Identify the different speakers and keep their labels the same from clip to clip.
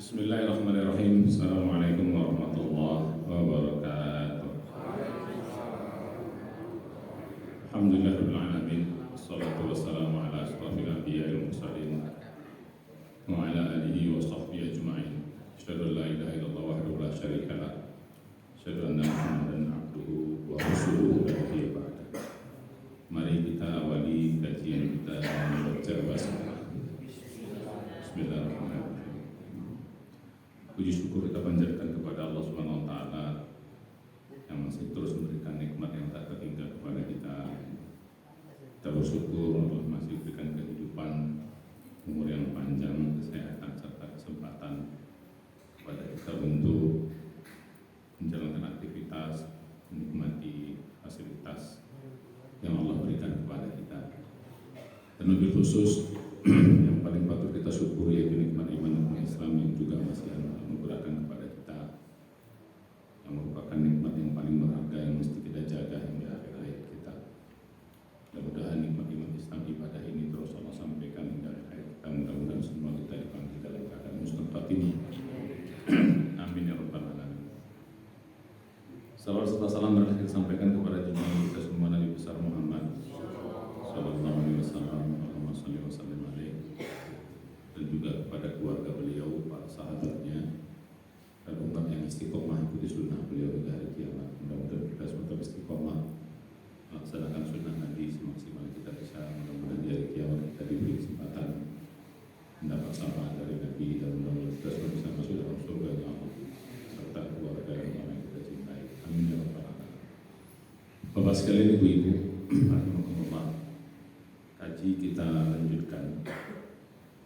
Speaker 1: Bismillahirrahmanirrahim. Assalamualaikum warahmatullahi wabarakatuh. Alhamdulillahirabbil alamin. Wassalatu wassalamu ala asyrofil anbiya'i wal mursalin wa ala alihi wa sahbihi ajma'in. Asyhadu an la ilaha illallah wahdahu la syarika lah. Asyhadu anna Muhammadan abduhu wa rasuluhu la nabiyya ba'da. Mari kita awali kajian kita membaca basmalah. Bismillahirrahmanirrahim. Puji syukur kita panjatkan kepada Allah Subhanahu wa taala yang masih terus memberikan nikmat yang tak terhingga kepada kita. Kita bersyukur Allah masih berikan kehidupan, umur yang panjang, kesehatan serta kesempatan kepada kita untuk menjalankan aktivitas, menikmati fasilitas yang Allah berikan kepada kita. Dan lebih khusus yang paling patut kita syukuri yaitu nikmat iman Islam yang juga masih anugerahkan kepada kita, yang merupakan nikmat yang paling berharga yang mesti kita jaga hingga akhir hayat kita. Mudah-mudahan nikmat iman Islam ibadah ini terus Allah sampaikan hingga akhir hayat kita. Mudah-mudahan semua kita dipanggil dalam keadaan husnul khatimah. Amin ya rabbal alamin. Salawat serta salam kita sampaikan kepada junjungan kita semua Nabi besar Muhammad sallallahu alaihi wasallam. Allahumma shalli wa sallim alaihi, dan juga kepada keluarga beliau, para sahabatnya, dan umat yang istiqomah ikuti sunnah beliau hingga hari kiamat. Mudah-mudahan kita semua istiqomah melaksanakan sunnah Nabi semaksimal kita bisa. Mudah-mudahan di hari kiamat kita diberi kesempatan mendapat syafaat dari Nabi, dan mudah-mudahan kita semua bisa masuk dalam surga Allah serta keluarga dan orang yang kita cintai. Amin ya rabbal alamin. Bapak sekalian, ibu-ibu, rahimakumullah, kaji kita lanjutkan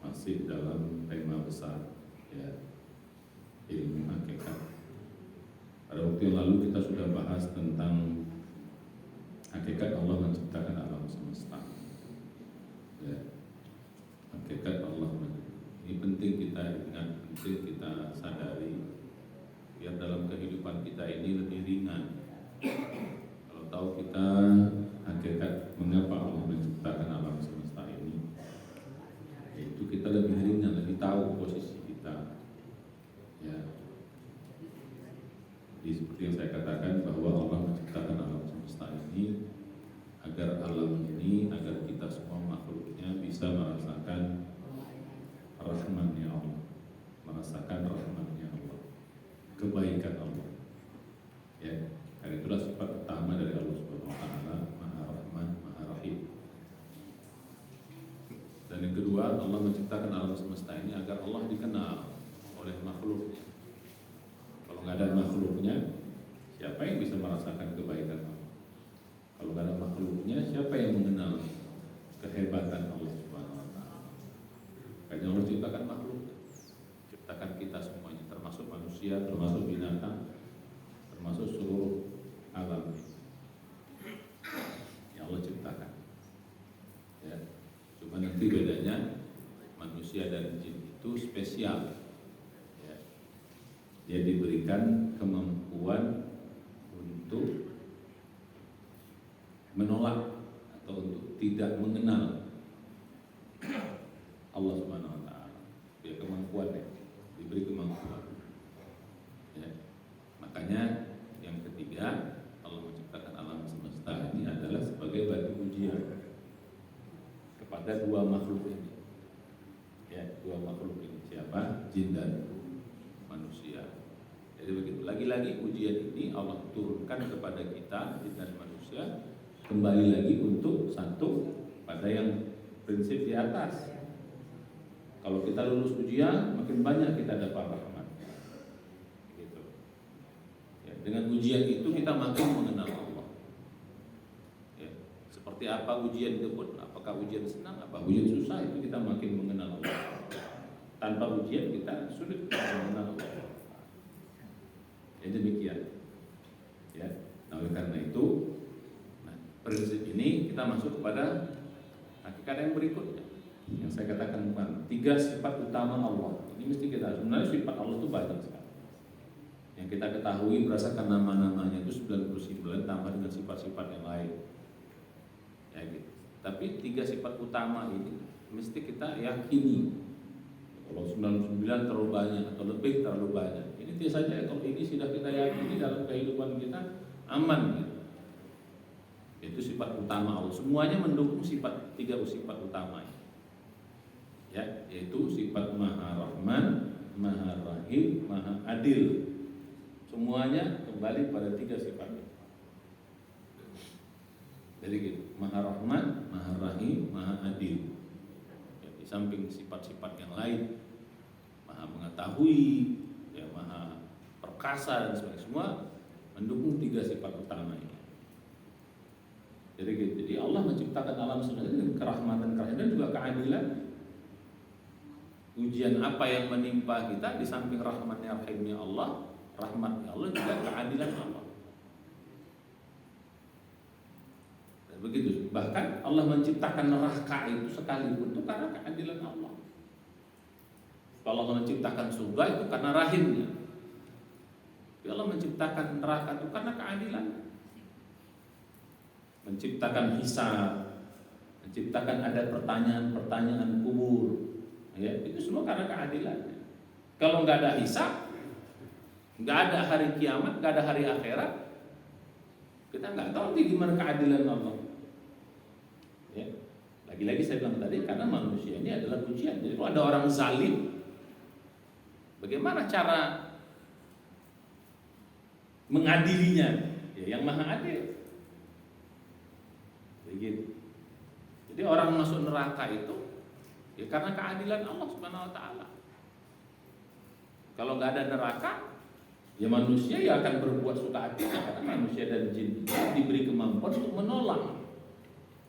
Speaker 1: masih dalam tema besar, ya, ilmu hakikat. Pada waktu yang lalu kita sudah bahas tentang hakikat Allah menciptakan alam semesta, ya. Hakikat Allah ini penting kita ingat, penting kita sadari, biar dalam kehidupan kita ini lebih ringan. Kalau tahu kita hakikat mengapa Allah menciptakan alam semesta ini, itu kita lebih ringan, lebih tahu posisi kita, ya. Jadi seperti yang saya katakan bahwa Allah menciptakan alam semesta ini agar alam ini, agar kita semua makhluknya bisa merasakan rahman-Nya Allah, merasakan rahman-Nya Allah, kebaikan Allah, ya. Dan itulah sifat utama dari Allah Subhanahu wa taala, Maha Rahman, Maha Rahim. Dan yang kedua, Allah menciptakan alam semesta ini agar Allah dikenal oleh makhluknya. Kalau nggak ada makhluknya, siapa yang bisa merasakan kebaikan Allah? Kalau nggak ada makhluknya, siapa yang mengenal kehebatan Allah Subhanahu wa taala? Karena Allah ciptakan makhluk, ciptakan kita semuanya, termasuk manusia, termasuk binatang, termasuk seluruh alam yang Allah ciptakan, ya. Cuma nanti bedanya manusia dan jin itu spesial, ya. Dia diberikan kemampuan untuk menolak atau untuk tidak mengenal Allah Subhanahu wa taala. Dia kemampuannya, diberi kemampuan, ya. Makanya yang ketiga, Allah menciptakan alam semesta ini adalah sebagai batu ujian kepada dua makhluk ini, ya, dua makhluk ini, siapa? Jin dan manusia. Jadi begitu, lagi-lagi ujian ini Allah turunkan kepada kita, jin dan manusia, kembali lagi untuk satu pada yang prinsip di atas. Kalau kita lulus ujian, makin banyak kita dapat rahmat, gitu. Ya, dengan ujian itu kita makin mengenal Allah, ya. Seperti apa ujian itu pun, apakah ujian senang, apa ujian susah, itu kita makin mengenal Allah. Tanpa ujian kita sulit mengenal Allah. Ya, demikian, ya. Nah, oleh karena itu, prinsip ini kita masuk kepada hakikat yang berikutnya, yang saya katakan bukan 3 sifat utama Allah. Ini mesti kita, sebenarnya sifat Allah itu banyak sekali. Yang kita ketahui berdasarkan nama-namanya itu 99 tambah dengan sifat-sifat yang lain, ya gitu. Tapi 3 sifat utama ini mesti kita yakini,
Speaker 2: Kalau 99 terlalu banyak atau lebih terlalu banyak. Ini saja kalau ini sudah kita yakini dalam kehidupan kita aman gitu. Itu sifat utama Allah. Semuanya mendukung tiga sifat utama ini. Ya, yaitu sifat Maha Rahman, Maha Rahim, Maha Adil. Semuanya kembali pada tiga sifat ini. Jadi gitu, Maha Rahman, Maha Rahim, Maha Adil. Ya, di samping sifat-sifat yang lain, Maha Mengetahui, ya, Maha Perkasa dan sebagainya, semua mendukung tiga sifat utama ini. Jadi gitu. Jadi Allah menciptakan alam semesta dengan kerahmatan dan juga keadilan. Ujian apa yang menimpa kita di samping rahmatnya rahimnya Allah, rahmatnya Allah juga keadilan Allah. Dan begitu. Bahkan Allah menciptakan neraka itu sekalipun itu karena keadilan Allah. Kalau Allah menciptakan surga itu karena rahimnya. Tapi Allah menciptakan neraka itu karena keadilan. Menciptakan hisab, menciptakan ada pertanyaan-pertanyaan kubur, ya, itu semua karena keadilannya. Kalau nggak ada hisab, nggak ada hari kiamat, nggak ada hari akhirat, kita nggak tahu nih gimana keadilan Allah. Ya, lagi-lagi saya bilang tadi karena manusia ini adalah ujian. Jadi kalau ada orang zalim, bagaimana cara mengadilinya? Ya, yang maha adil. Begitu. Jadi orang masuk neraka itu ya karena keadilan Allah Subhanahu wa taala. Kalau nggak ada neraka, ya manusia ya akan berbuat suka hati karena manusia dan jin diberi kemampuan untuk menolak.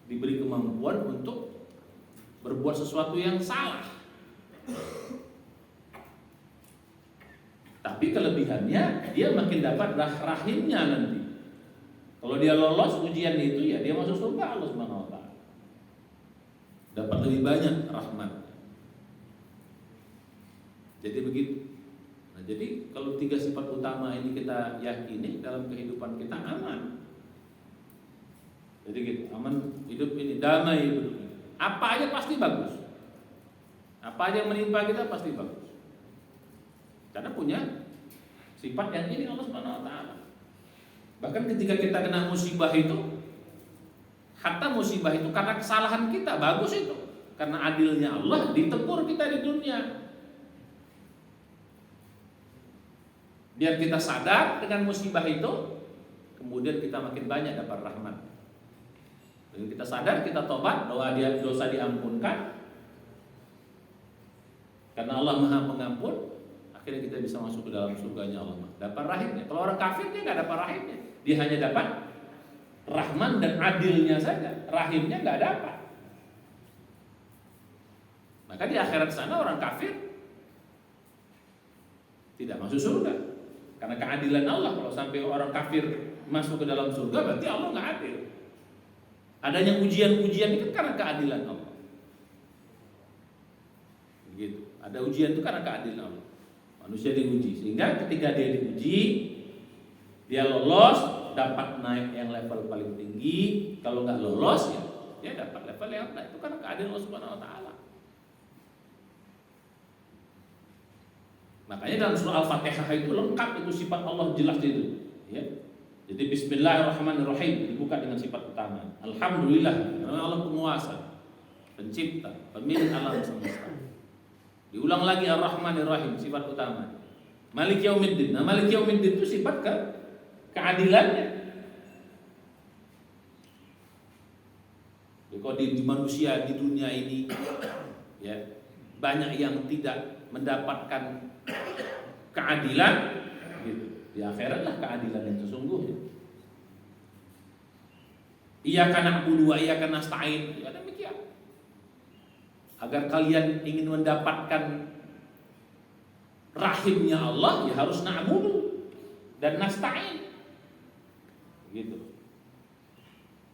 Speaker 2: Diberi kemampuan untuk berbuat sesuatu yang salah. Tapi kelebihannya dia makin dapat rahimnya nanti. Kalau dia lolos ujian itu ya dia masuk surga Allah Subhanahu wa taala. Dapat lebih banyak rahmat. Jadi begitu. Nah, jadi kalau tiga sifat utama ini kita yakini dalam kehidupan kita aman. Jadi gitu, aman hidup ini, damai hidup ini. Apa aja pasti bagus. Apa aja yang menimpa kita pasti bagus. Karena punya sifat yang ini Allah Subhanahu wa taala. Bahkan ketika kita kena musibah itu, hatta musibah itu karena kesalahan kita, bagus itu. Karena adilnya Allah ditegur kita di dunia. Biar kita sadar dengan musibah itu, kemudian kita makin banyak dapat rahmat. Jadi kita sadar, kita tobat, doa dia dosa diampunkan. Karena Allah Maha Pengampun, akhirnya kita bisa masuk ke dalam surganya Allah. Dapat rahimnya. Kalau orang kafir dia nggak dapat rahimnya. Dia hanya dapat rahman dan adilnya saja. Rahimnya nggak dapat. Maka di akhirat sana orang kafir tidak masuk surga. Karena keadilan Allah. Kalau sampai orang kafir masuk ke dalam surga, berarti Allah nggak adil. Adanya ujian-ujian itu karena keadilan Allah. Begitu. Ada ujian itu karena keadilan Allah. Manusia diuji, sehingga ketika dia diuji, dia lolos, dapat naik yang level paling tinggi. Kalau nggak lolos, ya dia dapat level yang rendah. Itu karena keadilan Allah Subhanahu wa taala. Makanya dalam surah Al-Fatihah itu lengkap itu sifat Allah jelas itu. Ya. Jadi Bismillahirrahmanirrahim dibuka dengan sifat utama. Alhamdulillah, karena Allah penguasa, pencipta, pemilik alam semesta. Diulang lagi Ar-Rahmanir-Rahim, sifat utama. Malik Yaumiddin. Nah, Malik Yaumiddin itu sifat keadilannya. Jadi kalau di manusia di dunia ini ya banyak yang tidak mendapatkan keadilan gitu. Di akhirat lah keadilan yang sesungguhnya. Iyyaka na'budu wa iyyaka nasta'in. Ya demikian. Agar kalian ingin mendapatkan rahimnya Allah, ya harus na'budu dan nasta'in. Gitu.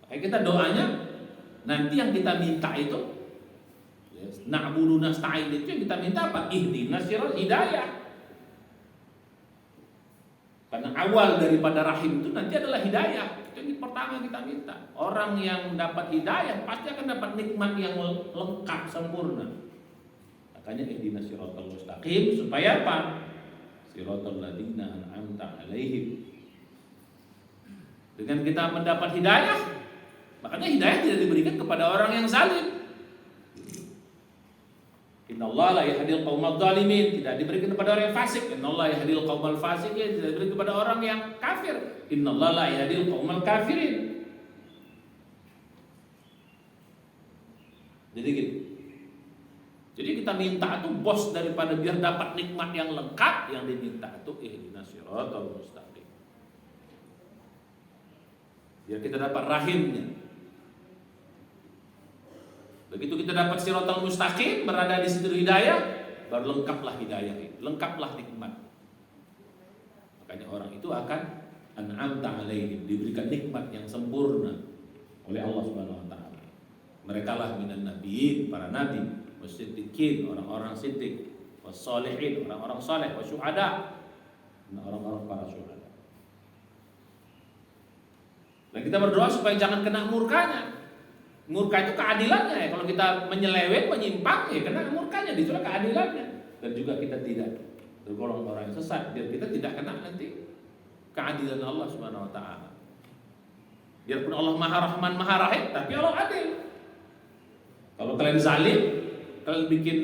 Speaker 2: Makanya kita doanya nanti yang kita minta itu yes, na'budu nasta'in itu yang kita minta apa? Ihdinas siratal hidayah. Karena awal daripada rahim itu nanti adalah hidayah. Itu yang pertama kita minta. Orang yang dapat hidayah pasti akan dapat nikmat yang lengkap, sempurna. Makanya ihdinas siratal mustaqim supaya apa? Siratal ladzina an'amta 'alaihim. Dengan kita mendapat hidayah, makanya hidayah tidak diberikan kepada orang yang zalim. Innallaha la yahdil qaumadz zalimin, tidak diberikan kepada orang yang fasik. Innallaha yahdil qaumal fasiqin, tidak diberikan kepada orang yang kafir. Innallaha la yahdil qaumal kafirin. Jadi gitu. Jadi kita minta tuh bos daripada biar dapat nikmat yang lengkap, yang diminta itu ihdinas siratal mustaqim. Biar kita dapat rahimnya. Begitu kita dapat siratal mustaqim, berada di situ hidayah, baru lengkaplah hidayah itu, lengkaplah nikmat. Makanya orang itu akan an'amta 'alaihim, diberikan nikmat yang sempurna oleh Allah Subhanahu wa taala. Merekalah minan nabiyyin, para nabi, wasiddiqin, orang-orang siddiq, wassalihin, orang-orang saleh, wasyuhada, orang-orang para syuhada. Dan kita berdoa supaya jangan kena murkanya. Murka itu keadilannya ya. Kalau kita menyeleweng, menyimpang ya kena murkanya, ditulah keadilannya. Dan juga kita tidak tergolong orang yang sesat, biar kita tidak kena nanti keadilan Allah Subhanahu wa taala. Biarpun Allah Maha Rahman, Maha Rahim, tapi Allah adil. Kalau kalian zalim, kalian bikin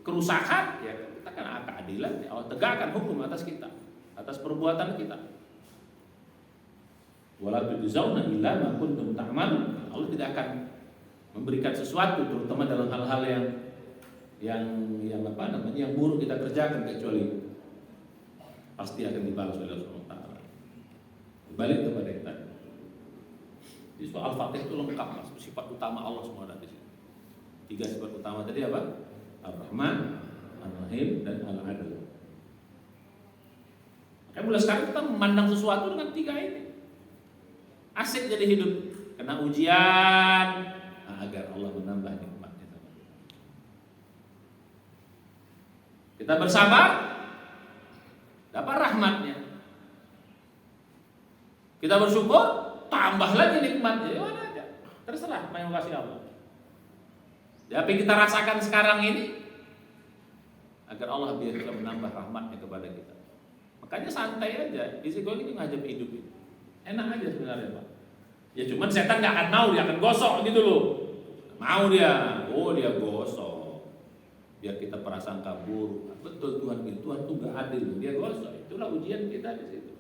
Speaker 2: kerusakan, ya kita kena keadilan. Allah tegakkan hukum atas kita, atas perbuatan kita. Wala tujzauna illa ma kuntum ta'malun. Allah tidak akan memberikan sesuatu, terutama dalam hal-hal yang yang buruk kita kerjakan, kecuali pasti akan dibalas oleh Allah Subhanahu wa taala. Balik kepada yang tadi. Di surah Al-Fatihah itu lengkap, sifat utama Allah semua ada di situ. 3 sifat utama tadi apa? Ar-Rahman, Ar-Rahim, dan Al-Adil. Makanya mulai sekarang kita memandang sesuatu dengan 3 ini. Asik jadi hidup, kena ujian agar Allah menambah nikmatnya. Kita bersabar, dapat rahmatnya. Kita bersyukur, tambah lagi nikmatnya. Ya mana aja, terserah mau kasih Allah. Apa yang kita rasakan sekarang ini, agar Allah biar bisa menambah rahmatnya kepada kita. Makanya santai aja, Istiqomah ini ngajak hidup ini. Enak aja sebenarnya Pak. Ya cuman setan gak akan mau, dia akan gosok gitu loh. Mau dia, dia gosok. Biar kita prasangka buruk. Betul Tuhan tuh gak adil, dia gosok. Itulah ujian kita di situ.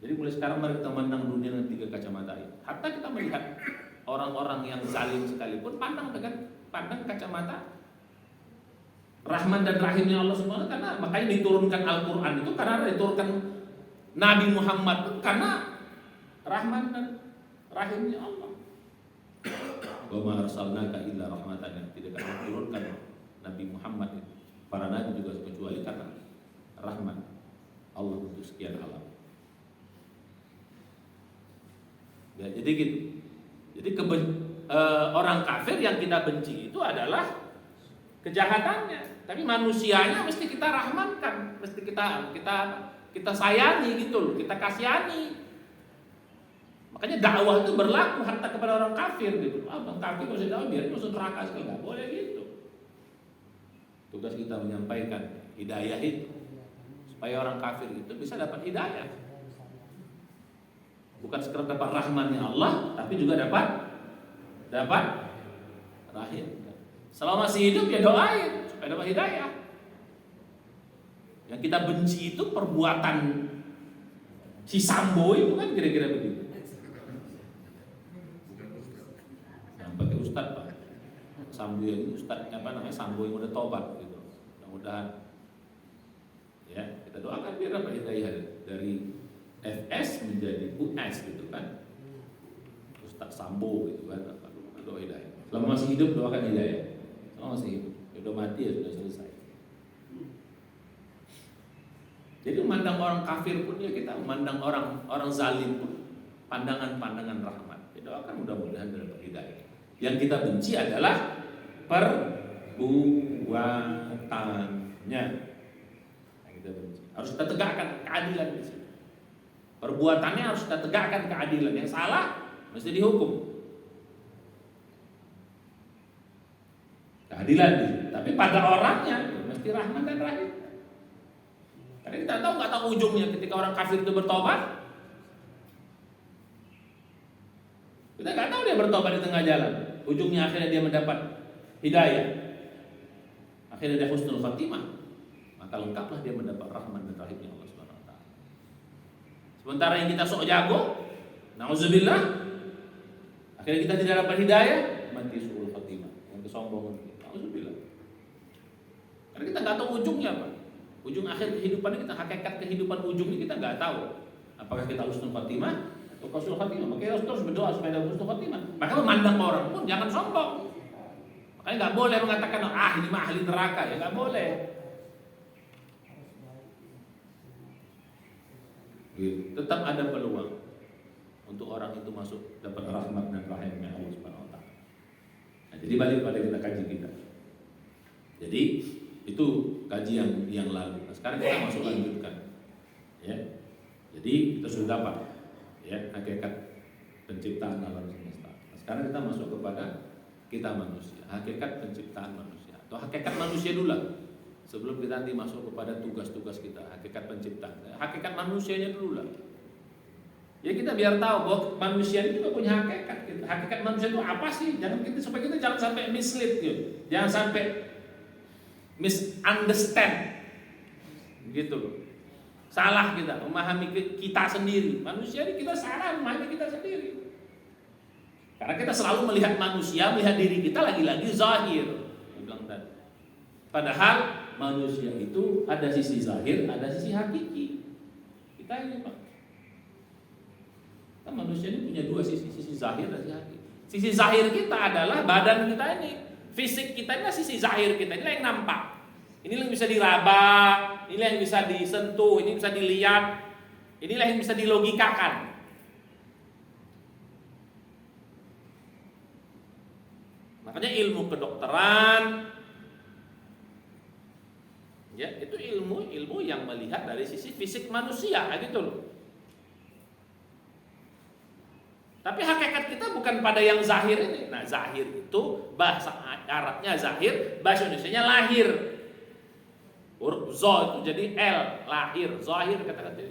Speaker 2: Jadi mulai sekarang mari kita memandang dunia dengan 3 kacamata ini. Hatta kita melihat orang-orang yang zalim sekalipun pandang kacamata Rahman dan Rahimnya Allah Subhanahu wa taala. Karena makanya diturunkan Al-Qur'an itu karena diturunkan Nabi Muhammad itu karena Rahman dan Rahimnya Allah. Wa ma arsalnaka illa rahmatan, tidak akan diturunkan Nabi Muhammad itu, para nabi juga kecuali karena rahmat Allah untuk sekian alam. Ya, jadi gitu. Jadi orang kafir yang kita benci itu adalah kejahatannya, tapi manusianya mesti kita rahmankan, mesti kita sayangi gitu loh, kita kasihani. Makanya dakwah itu berlaku hatta kepada orang kafir gitu. Bang kafir kalau dakwah biar masuk neraka sekali, nggak boleh gitu. Tugas kita menyampaikan hidayah itu supaya orang kafir itu bisa dapat hidayah. Bukan sekedar dapat rahmannya Allah, tapi juga dapat rahim. Selama masih hidup ya doain supaya dapat hidayah. Yang kita benci itu perbuatan si Sambo itu kan kira-kira begitu. Yang pakai ustadz Pak, Sambo yang ustadz Sambo yang udah tobat gitu. Mudah-mudahan ya kita doakan biar dapat hidayah dari FS menjadi US gitu kan. Ustadz Sambo gitu kan. Doa hidayah. Selama masih hidup doakan hidayah. Selama masih hidup, sudah mati ya sudah selesai. Jadi memandang orang kafir pun ya kita memandang orang zalim pun pandangan rahmat. Ya doakan mudah-mudahan dapat hidayah. Yang kita benci adalah perbuatannya. Yang kita benci. Harus kita tegakkan keadilan di sini. Perbuatannya harus kita tegakkan keadilan. Yang salah mesti dihukum. keadilan di sini. Tapi pada orangnya ya mesti rahman dan rahim. Karena kita nggak tahu ujungnya ketika orang kafir itu bertobat. Kita nggak tahu dia bertobat di tengah jalan. Ujungnya akhirnya dia mendapat hidayah. Akhirnya dia husnul khatimah. Maka lengkaplah dia mendapat rahman dan rahimnya Allah Subhanahu wa taala. Sementara yang kita sok jago, na'udzubillah, akhirnya kita tidak dapat hidayah, mati suul khatimah, yang kesombongan kita. Na'udzubillah. Karena kita nggak tahu ujungnya, Pak. Ujung akhir kehidupan kita, hakikat kehidupan ujungnya kita nggak tahu. Apakah kita husnul khatimah atau husnul khatimah? Maka kita harus terus berdoa supaya ada husnul khatimah. Maka memandang orang pun jangan sombong. Makanya nggak boleh mengatakan ini mah ahli neraka, ya nggak boleh. Tetap ada peluang untuk orang itu masuk dapat rahmat dan rahimnya Allah Subhanahu wa taala. Nah, jadi balik pada kita kaji kita. Jadi itu kaji yang lalu. Nah, sekarang kita masuk lanjutkan. Ya. Jadi kita sudah dapat ya hakikat penciptaan alam semesta. Nah, sekarang kita masuk kepada kita manusia, hakikat penciptaan manusia atau hakikat manusia dulu lah. Sebelum kita nanti masuk kepada tugas-tugas kita, hakikat penciptaan, hakikat manusianya dulu lah. Ya kita biar tahu bahwa manusia itu juga punya hakikat. Hakikat manusia itu apa sih? Supaya kita jangan sampai mislead gitu. Jangan sampai misunderstand. Gitu loh. Salah kita memahami kita sendiri. Manusia ini kita salah memahami kita sendiri. Karena kita selalu melihat manusia, melihat diri kita lagi-lagi zahir. Bilang tadi. Padahal manusia itu ada sisi zahir, ada sisi hakiki. Kita ini Pak. Kan manusia ini punya dua sisi zahir dan sisi hakiki. Sisi zahir kita adalah badan kita ini, fisik kita ini sisi zahir kita, ini yang nampak. Ini yang bisa diraba, ini yang bisa disentuh, ini bisa dilihat, inilah yang bisa dilogikakan. Makanya ilmu kedokteran, ya itu ilmu yang melihat dari sisi fisik manusia, gitu loh. Tapi hakikat kita bukan pada yang zahir ini. Nah, zahir itu bahasa Arabnya zahir, bahasa Indonesianya lahir. Huruf zo itu jadi L, lahir, zahir kata-kata.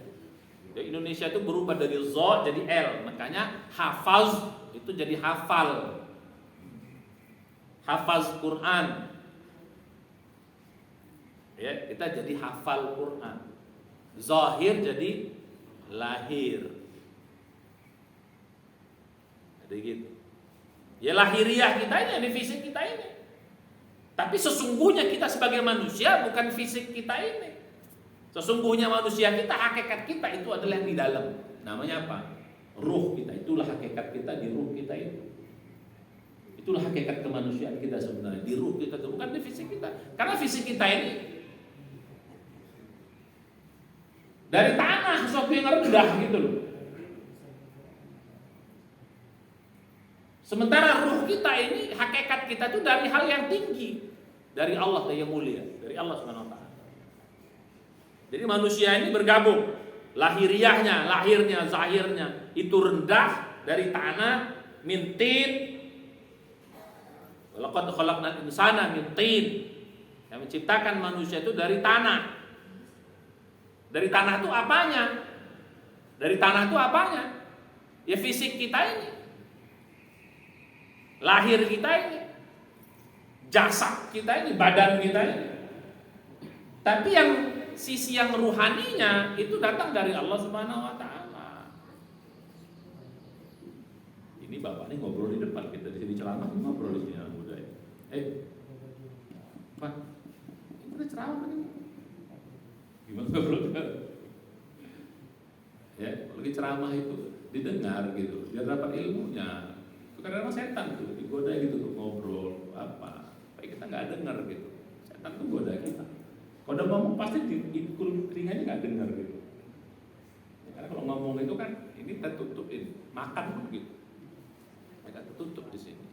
Speaker 2: Jadi Indonesia itu berubah dari zo jadi L, makanya hafaz itu jadi hafal. Hafaz Quran. Ya, kita jadi hafal Quran. Zahir jadi lahir. Jadi gitu. Ya lahiriah kita ini fisik kita ini. Tapi sesungguhnya kita sebagai manusia bukan fisik kita ini. Sesungguhnya manusia kita, hakikat kita itu adalah yang di dalam. Namanya apa? Ruh kita. Itulah hakikat kita di ruh kita itu. Itulah hakikat kemanusiaan kita sebenarnya di ruh kita, bukan di fisik kita. Karena fisik kita ini dari tanah, sesuatu yang rendah gitu loh. Sementara ruh kita ini, hakikat kita itu dari hal yang tinggi, dari Allah yang mulia, dari Allah Subhanahu wa taala. Jadi manusia ini bergabung, lahiriahnya, lahirnya, zahirnya itu rendah dari tanah, min tin. Walaqad khalaqnal insana min tin. Yang menciptakan manusia itu dari tanah. Dari tanah itu apanya? Dari tanah itu apanya? Ya fisik kita ini. Lahir kita ini. Jasad kita ini, badan kita ini. Tapi yang sisi yang ruhaninya itu datang dari Allah Subhanahu wa taala. Ini Bapak ini ngobrol di depan, kita di sini ceramah, ngobrol di sini anak muda. Pak, ini ceramah ini. Gimana ngobrol? Ya, lagi ceramah itu didengar gitu, biar dapat ilmunya. Itu kadang-kadang setan tuh digoda gitu tuh ngobrol apa, tapi kita nggak dengar gitu. Setan tuh goda kita. Kalau udah ngomong pasti di telinganya nggak dengar gitu. Ya, karena kalau ngomong itu kan ini tertutup ini, makan pun gitu. Mereka tertutup di sini.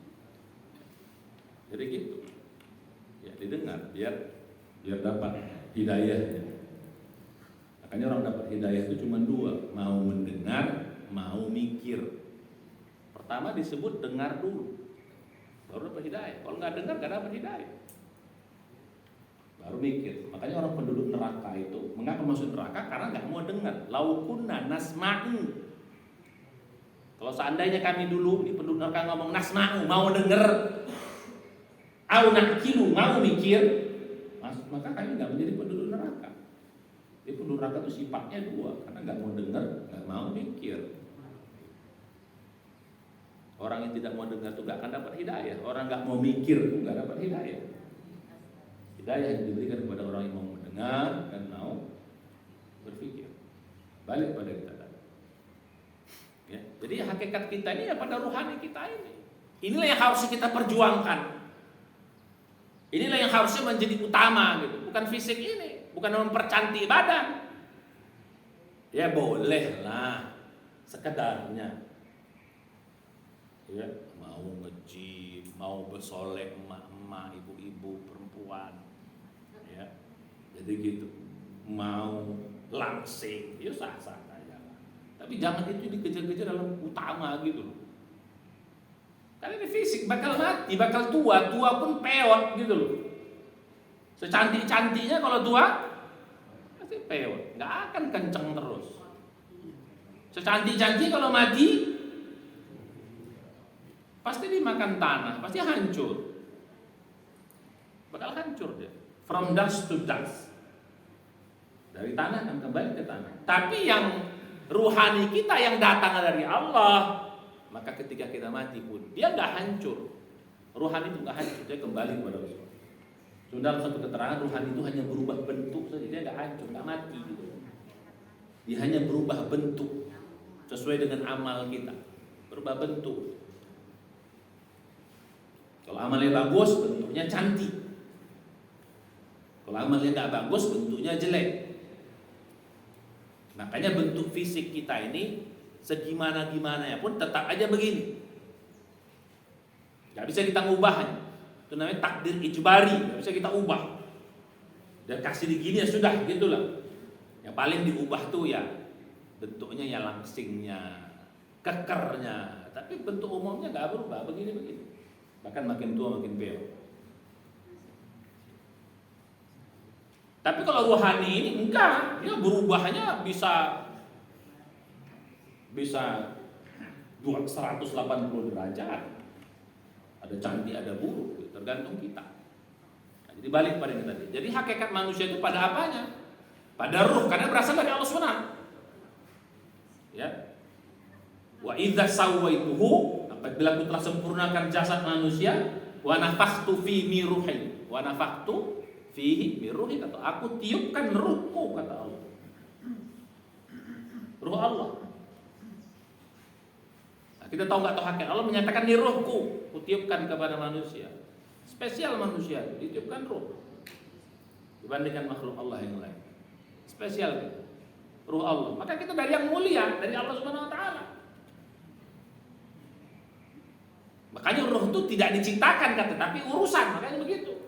Speaker 2: Jadi gitu. Ya didengar biar dapat hidayahnya. Makanya orang dapat hidayah itu cuma dua, mau mendengar, mau mikir. Pertama disebut dengar dulu. baru dapat hidayah. Kalau nggak dengar nggak dapat hidayah. Baru mikir. Makanya orang penduduk neraka itu mengapa masuk neraka? Karena nggak mau dengar. Laukunna nasma'u. Kalau seandainya kami dulu di penduduk neraka ngomong nasma'u, mau denger, au nakilu, mau mikir, maka kami nggak menjadi penduduk neraka. Jadi penduduk neraka itu sifatnya dua, karena nggak mau dengar, nggak mau mikir. Orang yang tidak mau dengar itu nggak akan dapat hidayah. Orang nggak mau mikir itu nggak dapat hidayah. Hidayah yang diberikan kepada orang yang mau mendengar dan mau berpikir. Balik pada kita tadi. Ya, jadi hakikat kita ini ya pada ruhani kita ini. Inilah yang harus kita perjuangkan. Inilah yang harusnya menjadi utama gitu. Bukan fisik ini, bukan mempercantik badan. Ya bolehlah sekedarnya. Ya, mau nge-gym, mau bersolek emak-emak, ibu-ibu, perempuan. Ya, jadi gitu. Mau langsing, ya sah-sah aja. Tapi jangan itu dikejar-kejar dalam utama gitu loh. Karena ini fisik bakal mati, bakal tua pun peot gitu loh. Secantik-cantiknya kalau tua pasti peot, nggak akan kenceng terus. Secantik-cantik kalau mati pasti dimakan tanah, pasti hancur. Bakal hancur dia. From dust to dust. Dari tanah akan kembali ke tanah. Tapi yang ruhani kita yang datang dari Allah, maka ketika kita mati pun dia nggak hancur. Ruhani itu nggak hancur, dia kembali kepada Allah. Cuma dalam satu keterangan ruhani itu hanya berubah bentuk saja, dia nggak hancur, nggak mati gitu. Dia hanya berubah bentuk sesuai dengan amal kita, berubah bentuk. Kalau amalnya bagus, bentuknya cantik. Kalau amalnya nggak bagus, bentuknya jelek. Makanya bentuk fisik kita ini segimana-gimana ya pun tetap aja begini. Gak bisa kita ubah. Itu namanya takdir ijbari, gak bisa kita ubah. Dan kasih begini ya sudah, gitulah. Yang paling diubah tuh ya bentuknya ya langsingnya, kekernya. Tapi bentuk umumnya gak berubah, begini-begini. Bahkan makin tua makin peot. Tapi kalau ruhani ini enggak, dia berubahnya bisa 180 derajat. Ada cantik, ada buruk, tergantung kita. Nah, jadi balik pada yang tadi. Jadi hakikat manusia itu pada apanya? Pada ruh, karena berasal dari Allah SWT. Ya. Wa idza sawaituhu, apabila aku telah sempurnakan jasad manusia, wa nafakhtu fi min ruhi, wa nafakhtu fihi min ruhi, kata aku tiupkan ruhku, kata Allah. Ruh Allah. Nah, kita tahu nggak tahu hakikat Allah menyatakan ni ruhku, kutiupkan kepada manusia. Spesial manusia, ditiupkan ruh dibandingkan makhluk Allah yang lain. Spesial gitu. Ruh Allah. Maka kita dari yang mulia, dari Allah Subhanahu wa taala. Makanya ruh itu tidak diciptakan kata, tapi urusan, makanya begitu.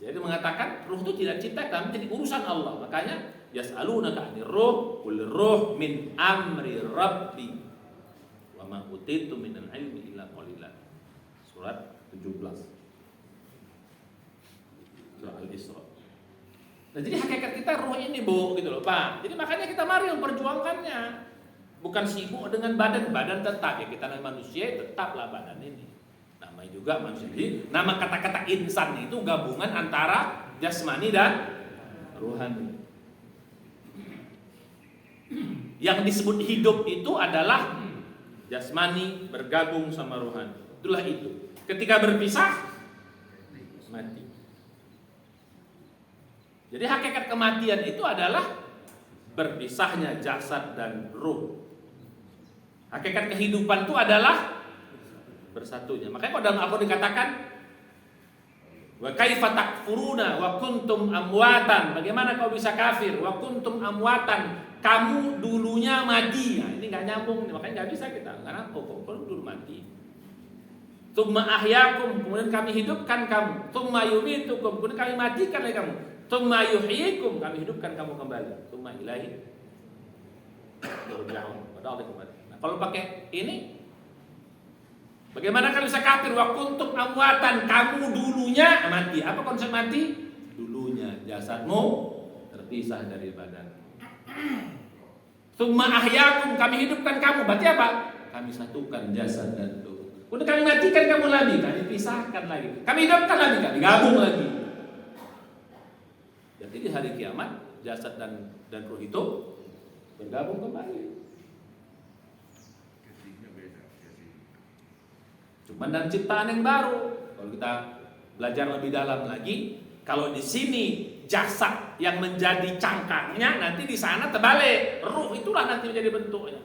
Speaker 2: Jadi mengatakan ruh itu tidak diciptakan, menjadi urusan Allah. Makanya yas'alunaka 'anir ruh, qul ruh min amri rabbi. Wa ma utitu minal ilmi illa qalilan. Surat 17. Surah Al-Isra. Nah, jadi hakikat kita ruh ini, Bu, gitu loh, Pak. Jadi makanya kita mari memperjuangkannya. Bukan sibuk dengan badan tetap ya, kita namanya manusia tetaplah badan ini. Namanya juga manusia. Jadi nama kata-kata insan itu gabungan antara jasmani dan ruhani. Yang disebut hidup itu adalah jasmani bergabung sama ruhani. Itulah itu. Ketika berpisah mati. Jadi hakikat kematian itu adalah berpisahnya jasad dan ruh. Hakikat kehidupan itu adalah bersatunya. Makanya kalau dalam Al-Qur'an dikatakan wa kaifa takfuruna wa kuntum amwatan. Bagaimana kau bisa kafir wa kuntum amwatan? Kamu dulunya mati. Nah, ini enggak nyambung, makanya enggak bisa kita. Karena kau dulu mati. Tsumma ahyakum, kemudian kami hidupkan kamu. Tsumma yumitukum, kemudian kami matikan lagi kamu. Tsumma yuhyikum, kami hidupkan kamu kembali. Tsumma ilahi turja'un. Pada Allah kembali. Nah, kalau pakai ini Bagaimana kalau bisa kafir? Wa kuntum amwatan, kamu dulunya mati. Apa konsep mati? Dulunya jasadmu terpisah dari badan. Tsumma ahyakum, kami hidupkan kamu. Berarti apa? Kami satukan jasad dan tubuh. Udah kami matikan kamu lagi, kami pisahkan lagi. Kami hidupkan lagi, kami gabung lagi. Jadi di hari kiamat jasad dan ruh itu bergabung kembali. Cuma dan ciptaan yang baru. Kalau kita belajar lebih dalam lagi, kalau di sini jasad yang menjadi cangkangnya, nanti di sana terbalik. Ruh itulah nanti menjadi bentuknya.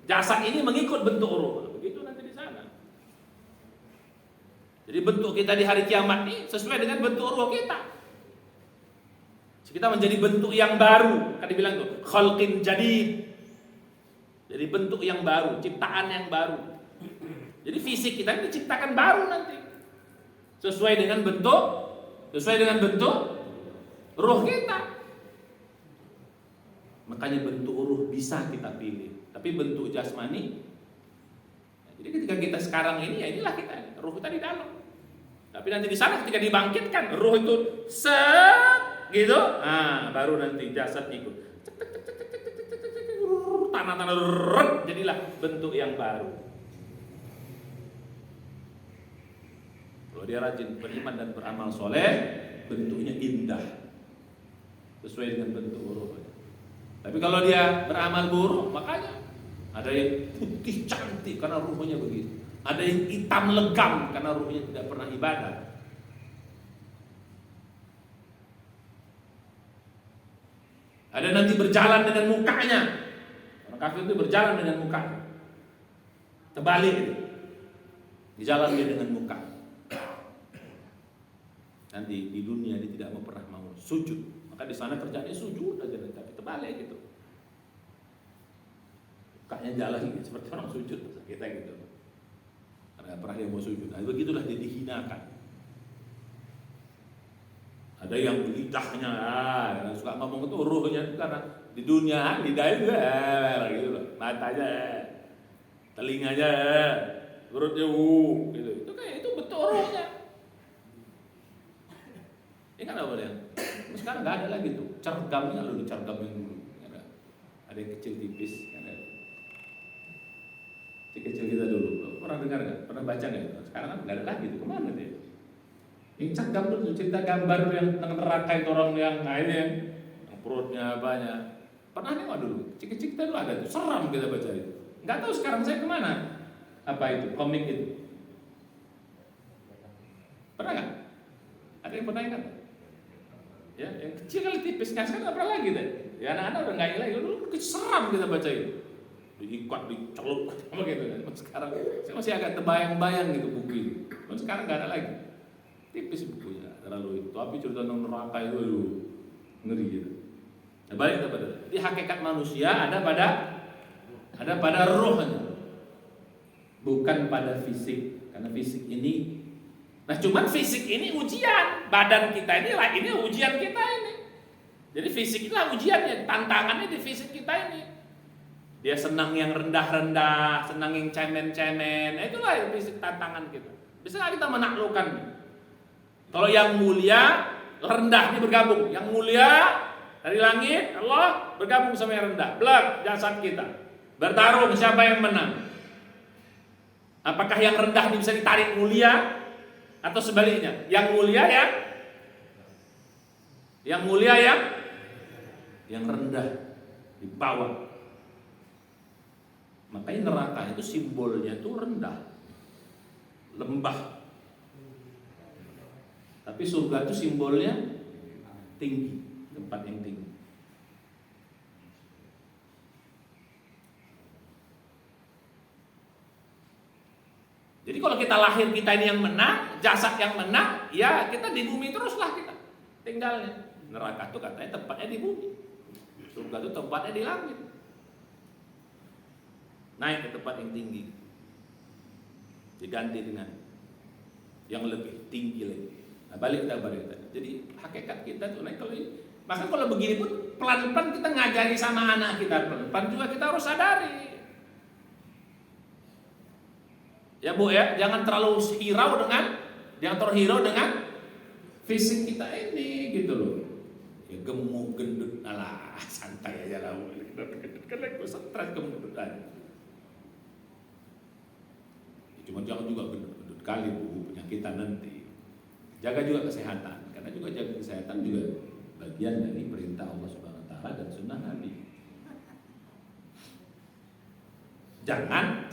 Speaker 2: Jasad ini mengikut bentuk ruh. Begitu nanti di sana. Jadi bentuk kita di hari kiamat ini sesuai dengan bentuk ruh kita. Kita menjadi bentuk yang baru. Kan dibilang tuh, khalqin jadid. Jadi bentuk yang baru, ciptaan yang baru. Jadi fisik kita ini diciptakan baru nanti. Sesuai dengan bentuk ruh kita. Makanya bentuk ruh bisa kita pilih. Tapi bentuk jasmani, jadi ketika kita sekarang ini, ya inilah kita, ruh kita di dalam. Tapi nanti di sana ketika dibangkitkan, ruh itu gitu, baru nanti jasad ikut. Tanah-tanah jadilah bentuk yang baru. Kalau dia rajin beriman dan beramal soleh, bentuknya indah, sesuai dengan bentuk ruh. Tapi kalau dia beramal buruk, makanya ada yang putih cantik karena ruhnya begitu. Ada yang hitam legam karena ruhnya tidak pernah ibadah. Ada nanti berjalan dengan mukanya. Orang kafir itu berjalan dengan mukanya. Terbalik. Dijalan dia dengan muka. Nanti di dunia dia tidak pernah mau sujud. Maka di sana kerjanya sujud aja, tapi terbalik gitu. Mukanya jalan seperti orang sujud kita gitu. Karena pernah dia mau sujud. Nah, begitulah dia dihinakan. Ada yang lidahnya, yang suka ngomong itu ruhnya itu karena di dunia lidahnya gitu loh, matanya, telinganya, perutnya gitu. Itu kayak itu betul ruhnya. Ini kan apa dia? Sekarang nggak ada lagi tuh cergamnya, lu dicergamin dulu. Ada yang kecil tipis, ada kecil kita dulu. Pernah dengar nggak? Pernah baca nggak? Sekarang kan nggak ada lagi tuh. Kemana dia? Ini cergam dulu, cerita gambar yang neraka itu orang yang lainnya, yang perutnya banyak. Pernah nengok dulu? Cik-cik kita dulu ada tuh, seram kita baca itu. Nggak tahu sekarang saya kemana? Apa itu? Komik itu? Pernah nggak? Ada yang pernah ingat? Ya, yang kecil kali tipis, nggak sekarang nggak pernah lagi deh. Ya anak-anak udah nggak lagi, dulu seram kita baca itu. Diikat, diceluk, apa gitu kan. Sekarang saya masih agak terbayang-bayang gitu buku itu. Sekarang nggak ada lagi. Tipis bukunya, terlalu itu. Tapi cerita tentang neraka itu ngeri gitu. Nah, balik kepada. Jadi hakikat manusia ada pada rohnya, bukan pada fisik. Karena fisik ini, nah cuman fisik ini ujian. Badan kita ini ujian kita ini. Jadi fisik inilah ujiannya, tantangannya di fisik kita ini. Dia senang yang rendah-rendah, senang yang cemen-cemen. Nah, itulah yang fisik tantangan kita. Bisa nggak kita menaklukkan? Kalau yang mulia, rendah ini bergabung. Yang mulia dari langit, Allah bergabung sama yang rendah. Belak jasad kita. Bertarung siapa yang menang. Apakah yang rendah ini bisa ditarik mulia? Atau sebaliknya? Yang mulia ya? Yang mulia ya? Yang rendah dibawa. Makanya neraka itu simbolnya itu rendah. Lembah. Tapi surga itu simbolnya tinggi, tempat yang tinggi. Jadi kalau kita lahir kita ini yang menang, jasad yang menang, ya kita di bumi teruslah kita tinggalnya. Neraka itu katanya tempatnya di bumi, surga itu tempatnya di langit. Naik ke tempat yang tinggi, diganti dengan yang lebih tinggi lagi. Nah, balik kita. Jadi hakikat kita tuh naik kalau ini. Maka kalau begini pun pelan-pelan kita ngajari sama anak kita, pelan-pelan juga kita harus sadari. Ya Bu ya, jangan terlalu terhirau dengan fisik kita ini gitu loh. Ya gemuk gendut, alah santai aja lah. Kan aku stres gemuk aja. Cuma jangan juga gendut-gendut kali Bu, penyakitan nanti. Jaga juga kesehatan, karena juga jaga kesehatan juga bagian dari perintah Allah Subhanahu wa taala dan sunnah Nabi. Jangan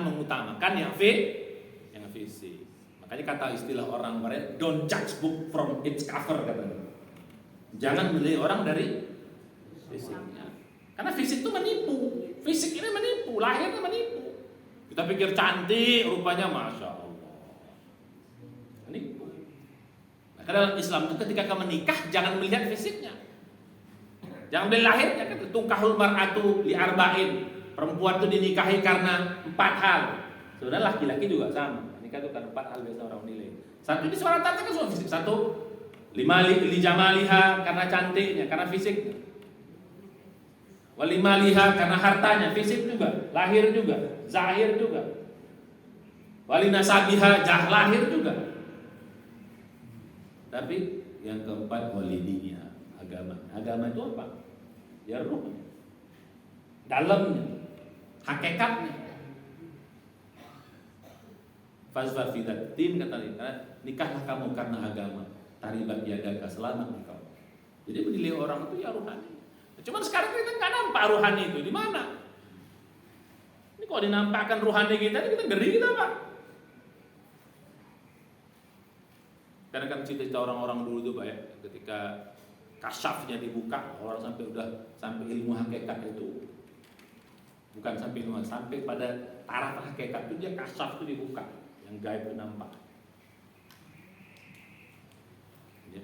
Speaker 2: mengutamakan yang fisik. Makanya kata istilah orang Barat, don't judge book from its cover katanya. Jangan menilai orang dari fisiknya. Karena fisik itu menipu. Fisik ini menipu, lahirnya menipu. Kita pikir cantik, rupanya masya Allah. Menipu. Maka dalam Islam itu ketika kamu menikah jangan melihat fisiknya. Jangan melihat lahirnya kan tungkahul mar'atu li arba'in. Perempuan itu dinikahi karena 4 hal. Sebenarnya laki-laki juga sama. Nikah itu karena 4 hal biasa orang menilai. Satu ini suara tata kan soal fisik. Satu, li jamaliha karena cantiknya, karena fisiknya. Walimaliha karena hartanya, fisik juga, lahir juga, zahir juga. Walinasabiha lahir juga. Tapi yang keempat walidinya, agama. Agama itu apa? Ya ruhnya, dalamnya, hakikatnya. Fazfar fidatin kata dia, nikahlah kamu karena agama. Taribat yadaka, selamat engkau. Jadi menilai orang itu ya ruhani. Cuman sekarang kita nggak nampak ruhani itu di mana. Ini kalau dinampakkan ruhani kita ngeri kita Pak. Karena kan cita-cita orang-orang dulu itu Pak ya, ketika kasyafnya dibuka, orang sampai ilmu hakikat itu. Bukan sampai ilmu, sampai pada taraf hakikat itu dia kasyaf itu dibuka, yang gaib itu nampak. Ya.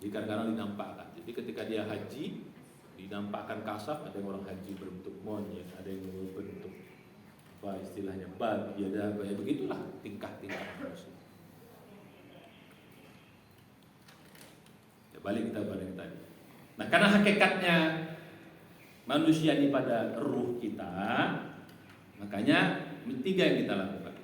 Speaker 2: Jadi kadang-kadang dinampakkan. Jadi ketika dia haji, dinampakkan kasaf, ada yang orang haji berbentuk monyet, ada yang berbentuk apa istilahnya babi, ada apa ya, begitulah tingkah-tingkah manusia. Ya, balik kita pada yang tadi. Nah, karena hakikatnya manusia ini pada ruh kita, makanya 3 yang kita lakukan.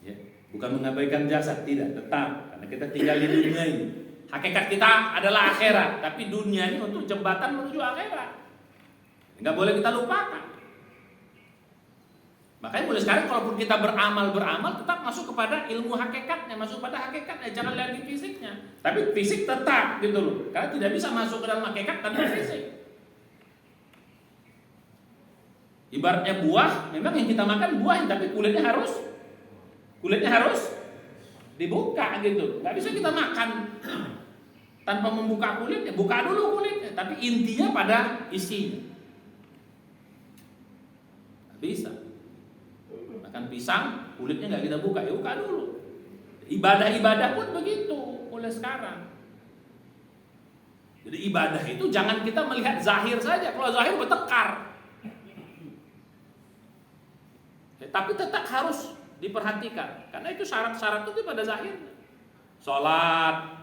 Speaker 2: Ya, bukan mengabaikan jasad, tidak, tetap karena kita tinggal di dunia ini. Hakikat kita adalah akhirat, tapi dunia ini untuk jembatan menuju akhirat. Enggak boleh kita lupakan. Makanya mulai sekarang kalaupun kita beramal tetap masuk kepada ilmu hakikatnya, masuk pada hakikatnya, jangan lihat di fisiknya. Tapi fisik tetap gitu loh. Karena tidak bisa masuk ke dalam hakikat tanpa fisik. Ibaratnya buah, memang yang kita makan buah, tapi kulitnya harus dibuka gitu. Enggak bisa kita makan tanpa membuka kulitnya, buka dulu kulitnya, tapi intinya pada isinya. Nggak bisa. Makan pisang, kulitnya nggak kita buka, ya buka dulu. Ibadah-ibadah pun begitu mulai sekarang. Jadi ibadah itu jangan kita melihat zahir saja. Kalau zahir bertekar, tapi tetap harus diperhatikan, karena itu syarat-syarat itu pada zahirnya. Sholat.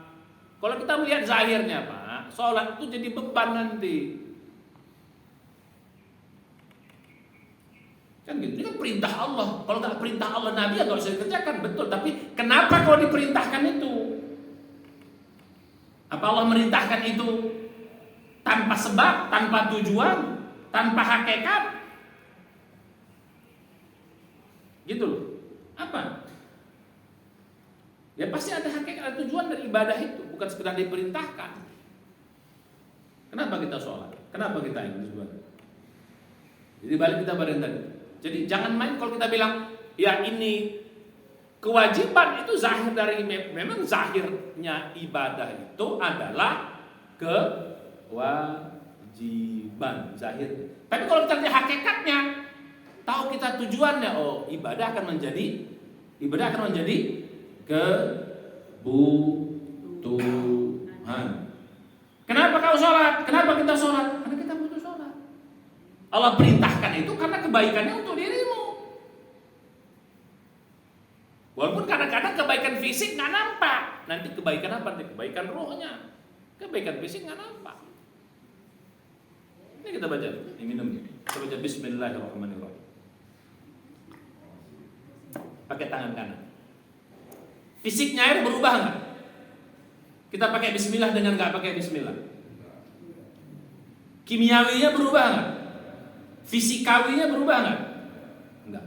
Speaker 2: Kalau kita melihat zahirnya Pak, sholat itu jadi beban nanti. Kan gitu, ini kan perintah Allah. Kalau nggak perintah Allah Nabi ya nggak usah dikerjakan, betul. Tapi kenapa kalau diperintahkan itu? Apa Allah merintahkan itu tanpa sebab, tanpa tujuan, tanpa hakikat? Gitu loh. Apa? Ya pasti ada hakikat, ada tujuan dari ibadah itu, bukan sekedar diperintahkan. Kenapa kita sholat? Kenapa kita ini sebenarnya? Jadi balik kita pada yang tadi. Jadi jangan main kalau kita bilang ya ini kewajiban, itu zahir dari, memang zahirnya ibadah itu adalah kewajiban zahir. Tapi kalau kita lihat hakikatnya, tahu kita tujuannya, oh ibadah akan menjadi kebutuhan. Kenapa kau sholat? Kenapa kita sholat? Karena kita butuh sholat. Allah perintahkan itu karena kebaikannya untuk dirimu. Walaupun kadang-kadang kebaikan fisik nggak nampak. Nanti kebaikan apa? Kebaikan rohnya. Kebaikan fisik nggak nampak. Ini kita baca. Ini minum. Kita baca Bismillahirrahmanirrahim. pakai tangan kanan. Fisiknya air berubah nggak? Kita pakai bismillah dengan nggak pakai bismillah. Kimiawinya berubah nggak? Fisikawinya berubah nggak? Enggak.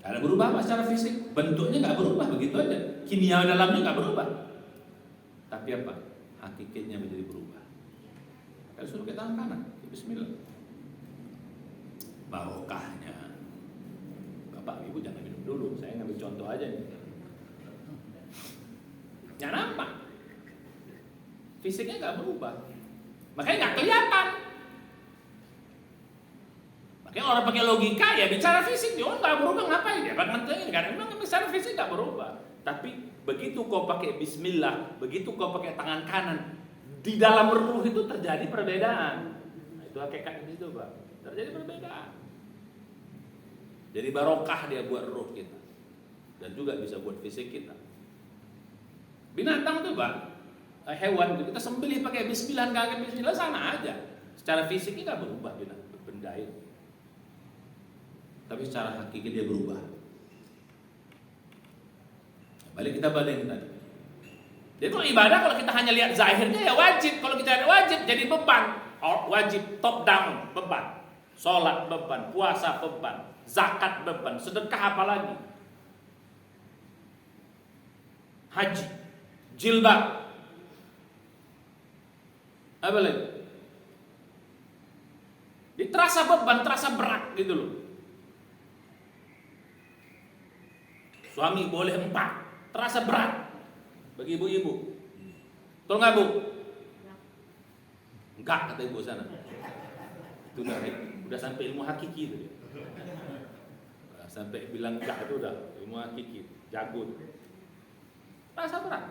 Speaker 2: Ada berubah apa secara fisik? Bentuknya nggak berubah, begitu aja. Kimia dalamnya nggak berubah. Tapi apa? Hakikatnya menjadi berubah. Kalau suruh ke tangan kanan, bismillah. Barokahnya. Bapak Ibu jangan minum dulu, saya ngambil contoh aja nih. Ya nampak. Fisiknya nggak berubah. Makanya nggak kelihatan. Makanya orang pakai logika ya bicara fisik, dia nggak berubah ngapain ya? Bahkan kan memang bicara fisik nggak berubah. Tapi begitu kau pakai bismillah, begitu kau pakai tangan kanan, di dalam ruh itu terjadi perbedaan. Nah, itu hakikat di situ, Pak. Terjadi perbedaan. Jadi barokah dia buat ruh kita. Dan juga bisa buat fisik kita. Binatang tuh, Pak, hewan itu kita sembelih pakai bismillah, enggak pakai bismillah sama aja. Secara fisiknya enggak berubah benda itu. Tapi secara hakiki dia berubah. Kita balik tadi. Jadi kalau ibadah, kalau kita hanya lihat zahirnya ya wajib. Kalau kita lihat wajib jadi beban. Wajib top down beban. Sholat beban, puasa beban, zakat beban, sedekah apalagi. Haji, jilbab, apa lagi? Jadi terasa beban, terasa berat gitu loh. Suami boleh 4, terasa berat bagi ibu-ibu. Betul nggak, Bu? Enggak, kata ibu sana. Itu udah sampai ilmu hakiki itu. Sampai bilang enggak itu udah ilmu hakiki, jago. Terasa berat.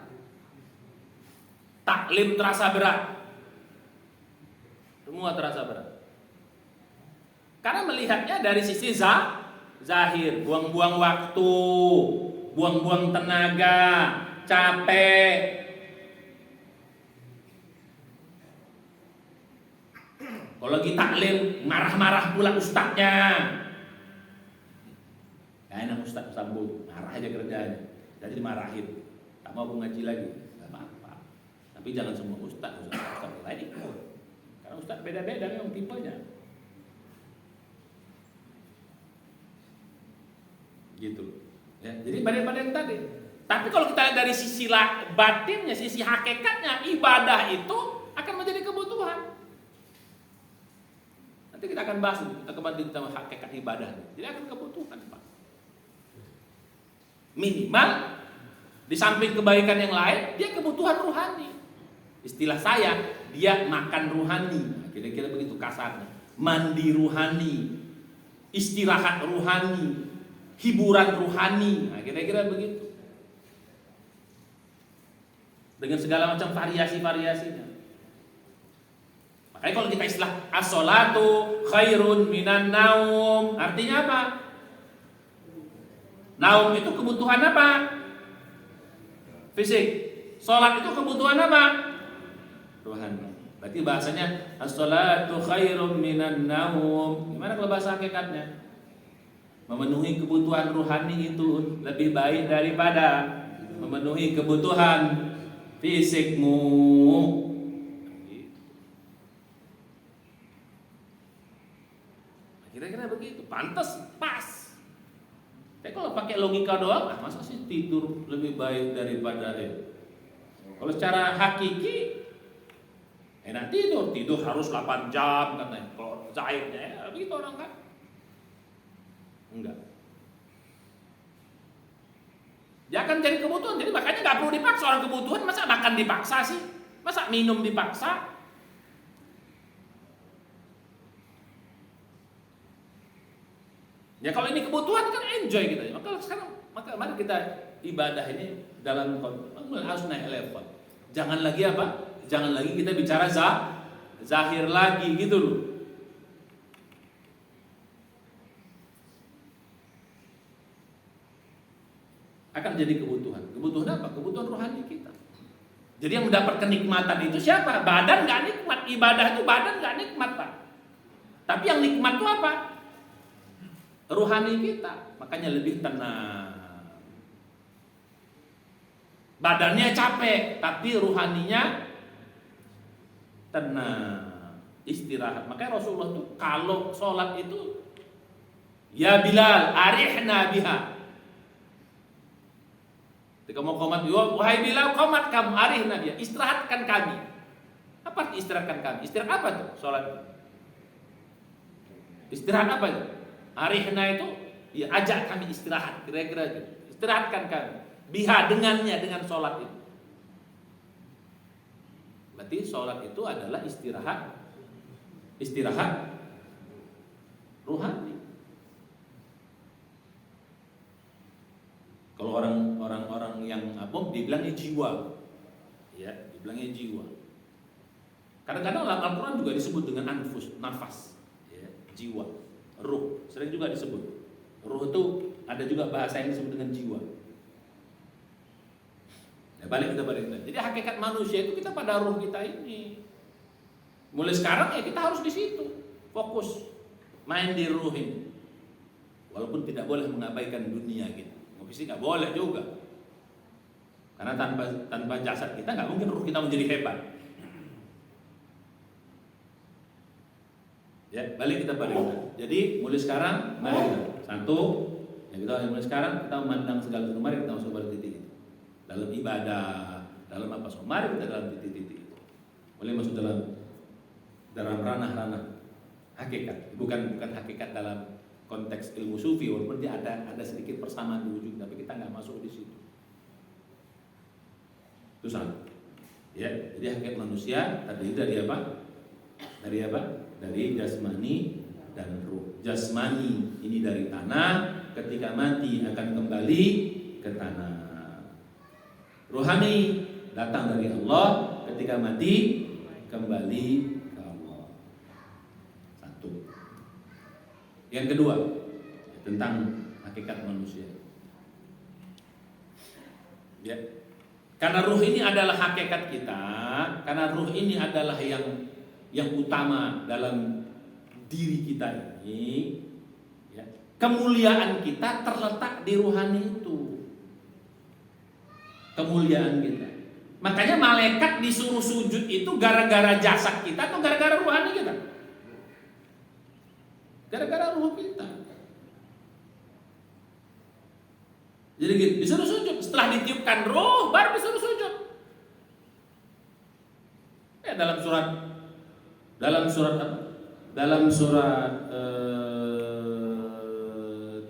Speaker 2: Taklim terasa berat. Semua terasa berat. Karena melihatnya dari sisi zahir, buang-buang waktu, buang-buang tenaga, capek. Kalau lagi taklim, marah-marah pula ustadznya. Gak enak ustadz sambut, marah aja kerjanya. Jadi dimarahin, tak mau ngaji lagi, gak apa-apa. Tapi jangan semua ustadz lain ikut. Karena ustadz beda-beda memang tipenya. Gitu. Ya, jadi pada yang tadi. Tapi kalau kita lihat dari sisi batinnya, sisi hakikatnya, ibadah itu akan menjadi kebutuhan. Nanti kita akan bahas, kita kembali tentang hakikat ibadah. Jadi akan kebutuhan, Pak. Minimal di samping kebaikan yang lain, dia kebutuhan ruhani. Istilah saya, dia makan ruhani. Nah, kira-kira begitu kasarnya. Mandi ruhani, istirahat ruhani, hiburan ruhani. Nah, kira-kira begitu. Dengan segala macam variasi-variasinya. Makanya kalau kita istilah as-sholatu khairun minan naum, artinya apa? Naum itu kebutuhan apa? Fisik. Sholat itu kebutuhan apa? Rohani. Berarti bahasanya as-sholatu khairun minan naum. Gimana kalau bahasa hakikatnya? Memenuhi kebutuhan rohani itu lebih baik daripada memenuhi kebutuhan fisikmu. Kira-kira begitu, pantas, pas. Tapi kalau pakai logika doang, masa sih tidur lebih baik daripada kalau secara hakiki, enak tidur harus 8 jam katanya. Kalau zahirnya ya begitu orang kan? Enggak. Dia akan jadi kebutuhan, jadi makanya nggak perlu dipaksa orang kebutuhan. Masa makan dipaksa sih? Masa minum dipaksa? Ya kalau ini kebutuhan kan enjoy kita. Maka mari kita ibadah ini dalam harus naik level. Jangan lagi apa? Jangan lagi kita bicara zahir lagi gitu loh. Akan jadi kebutuhan. Kebutuhan apa? Kebutuhan rohani kita. Jadi yang mendapat kenikmatan itu siapa? Badan nggak nikmat. Ibadah itu badan nggak nikmat, Pak. Tapi yang nikmat itu apa? ruhani kita, makanya lebih tenang. Badannya capek, tapi ruhaninya tenang, istirahat. Makanya Rasulullah itu kalau sholat itu, ya Bilal, arihna biha. Ketika mau qomat, wahai Bilal, qomat kamu, arihna biha, istirahatkan kami. Apa arti istirahatkan kami? Istirahat apa tuh sholat? Istirahat apa itu? Arihna itu, ya ajak kami istirahat, kira-kira gitu. Istirahatkan kami. Biha, dengannya, dengan sholat itu. Berarti sholat itu adalah istirahat ruhani. Kalau orang-orang yang dibilangnya jiwa, ya, dibilangnya jiwa. Kadang-kadang dalam Al-Quran juga disebut dengan anfus, nafas, ya, jiwa, ruh, sering juga disebut. Ruh itu ada juga bahasa yang disebut dengan jiwa. Ya, balik. Jadi hakikat manusia itu kita pada ruh kita ini. Mulai sekarang ya kita harus di situ, fokus, main di ruh ini. Walaupun tidak boleh mengabaikan dunia gitu. Fisik nggak boleh juga. Karena tanpa jasad kita nggak mungkin ruh kita menjadi hebat. Ya, balik. Jadi mulai sekarang, mari kita satu. Ya, kita mulai sekarang kita memandang segala sesuatu. Mari kita masuk pada titik itu. Dalam ibadah, dalam apa semua, mari kita dalam titik-titik itu. Boleh masuk dalam ranah-ranah hakikat, bukan hakikat dalam konteks ilmu sufi, walaupun dia ada sedikit persamaan di ujung, tapi kita nggak masuk di situ. Itu satu. Ya, jadi hakikat manusia terdiri dari apa? Dari jasmani dan ruh. Jasmani ini dari tanah, ketika mati akan kembali ke tanah. Ruhani datang dari Allah, ketika mati kembali ke Allah. Satu. Yang kedua, tentang hakikat manusia. Ya. Karena ruh ini adalah hakikat kita, karena ruh ini adalah yang utama dalam diri kita ini, ya. Kemuliaan kita terletak di ruhani itu. Kemuliaan kita. Makanya malaikat disuruh sujud itu gara-gara jasad kita atau gara-gara ruhani kita? Gara-gara ruh kita. Jadi gitu, disuruh sujud. Setelah ditiupkan ruh, baru disuruh sujud. Ya, dalam surat apa? Dalam surat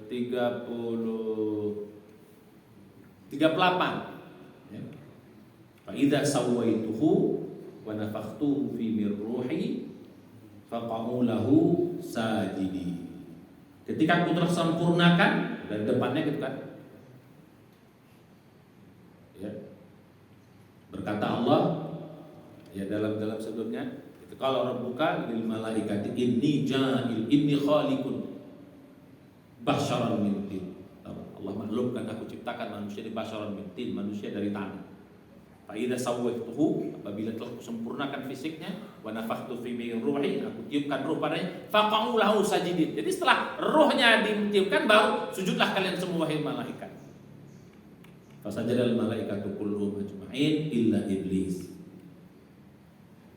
Speaker 2: 38. Fa idza sawaituhu wa nafakhtuhu fi mir ruhi faqa'u lahu sajidi. Ketika aku telah sempurnakan, dan depannya gitu kan. Ya. Berkata Allah ya dalam sebelumnya, kalau Rabbuka lil malaikati inni khaliqun basyaran min tin. Allah maklumkan aku ciptakan manusia di basyaran min tin, manusia dari tanah. Fa idza sawaituhu, apabila telah kusempurnakan fisiknya, wa nafakhtu fi ruhi, aku tiupkan ruh padanya, faqa'u lahu sajidin. Jadi setelah ruhnya ditiupkan, baru sujudlah kalian semua wahai malaikat. Fasajadal malaikatu kulluhum ajma'in illa iblis.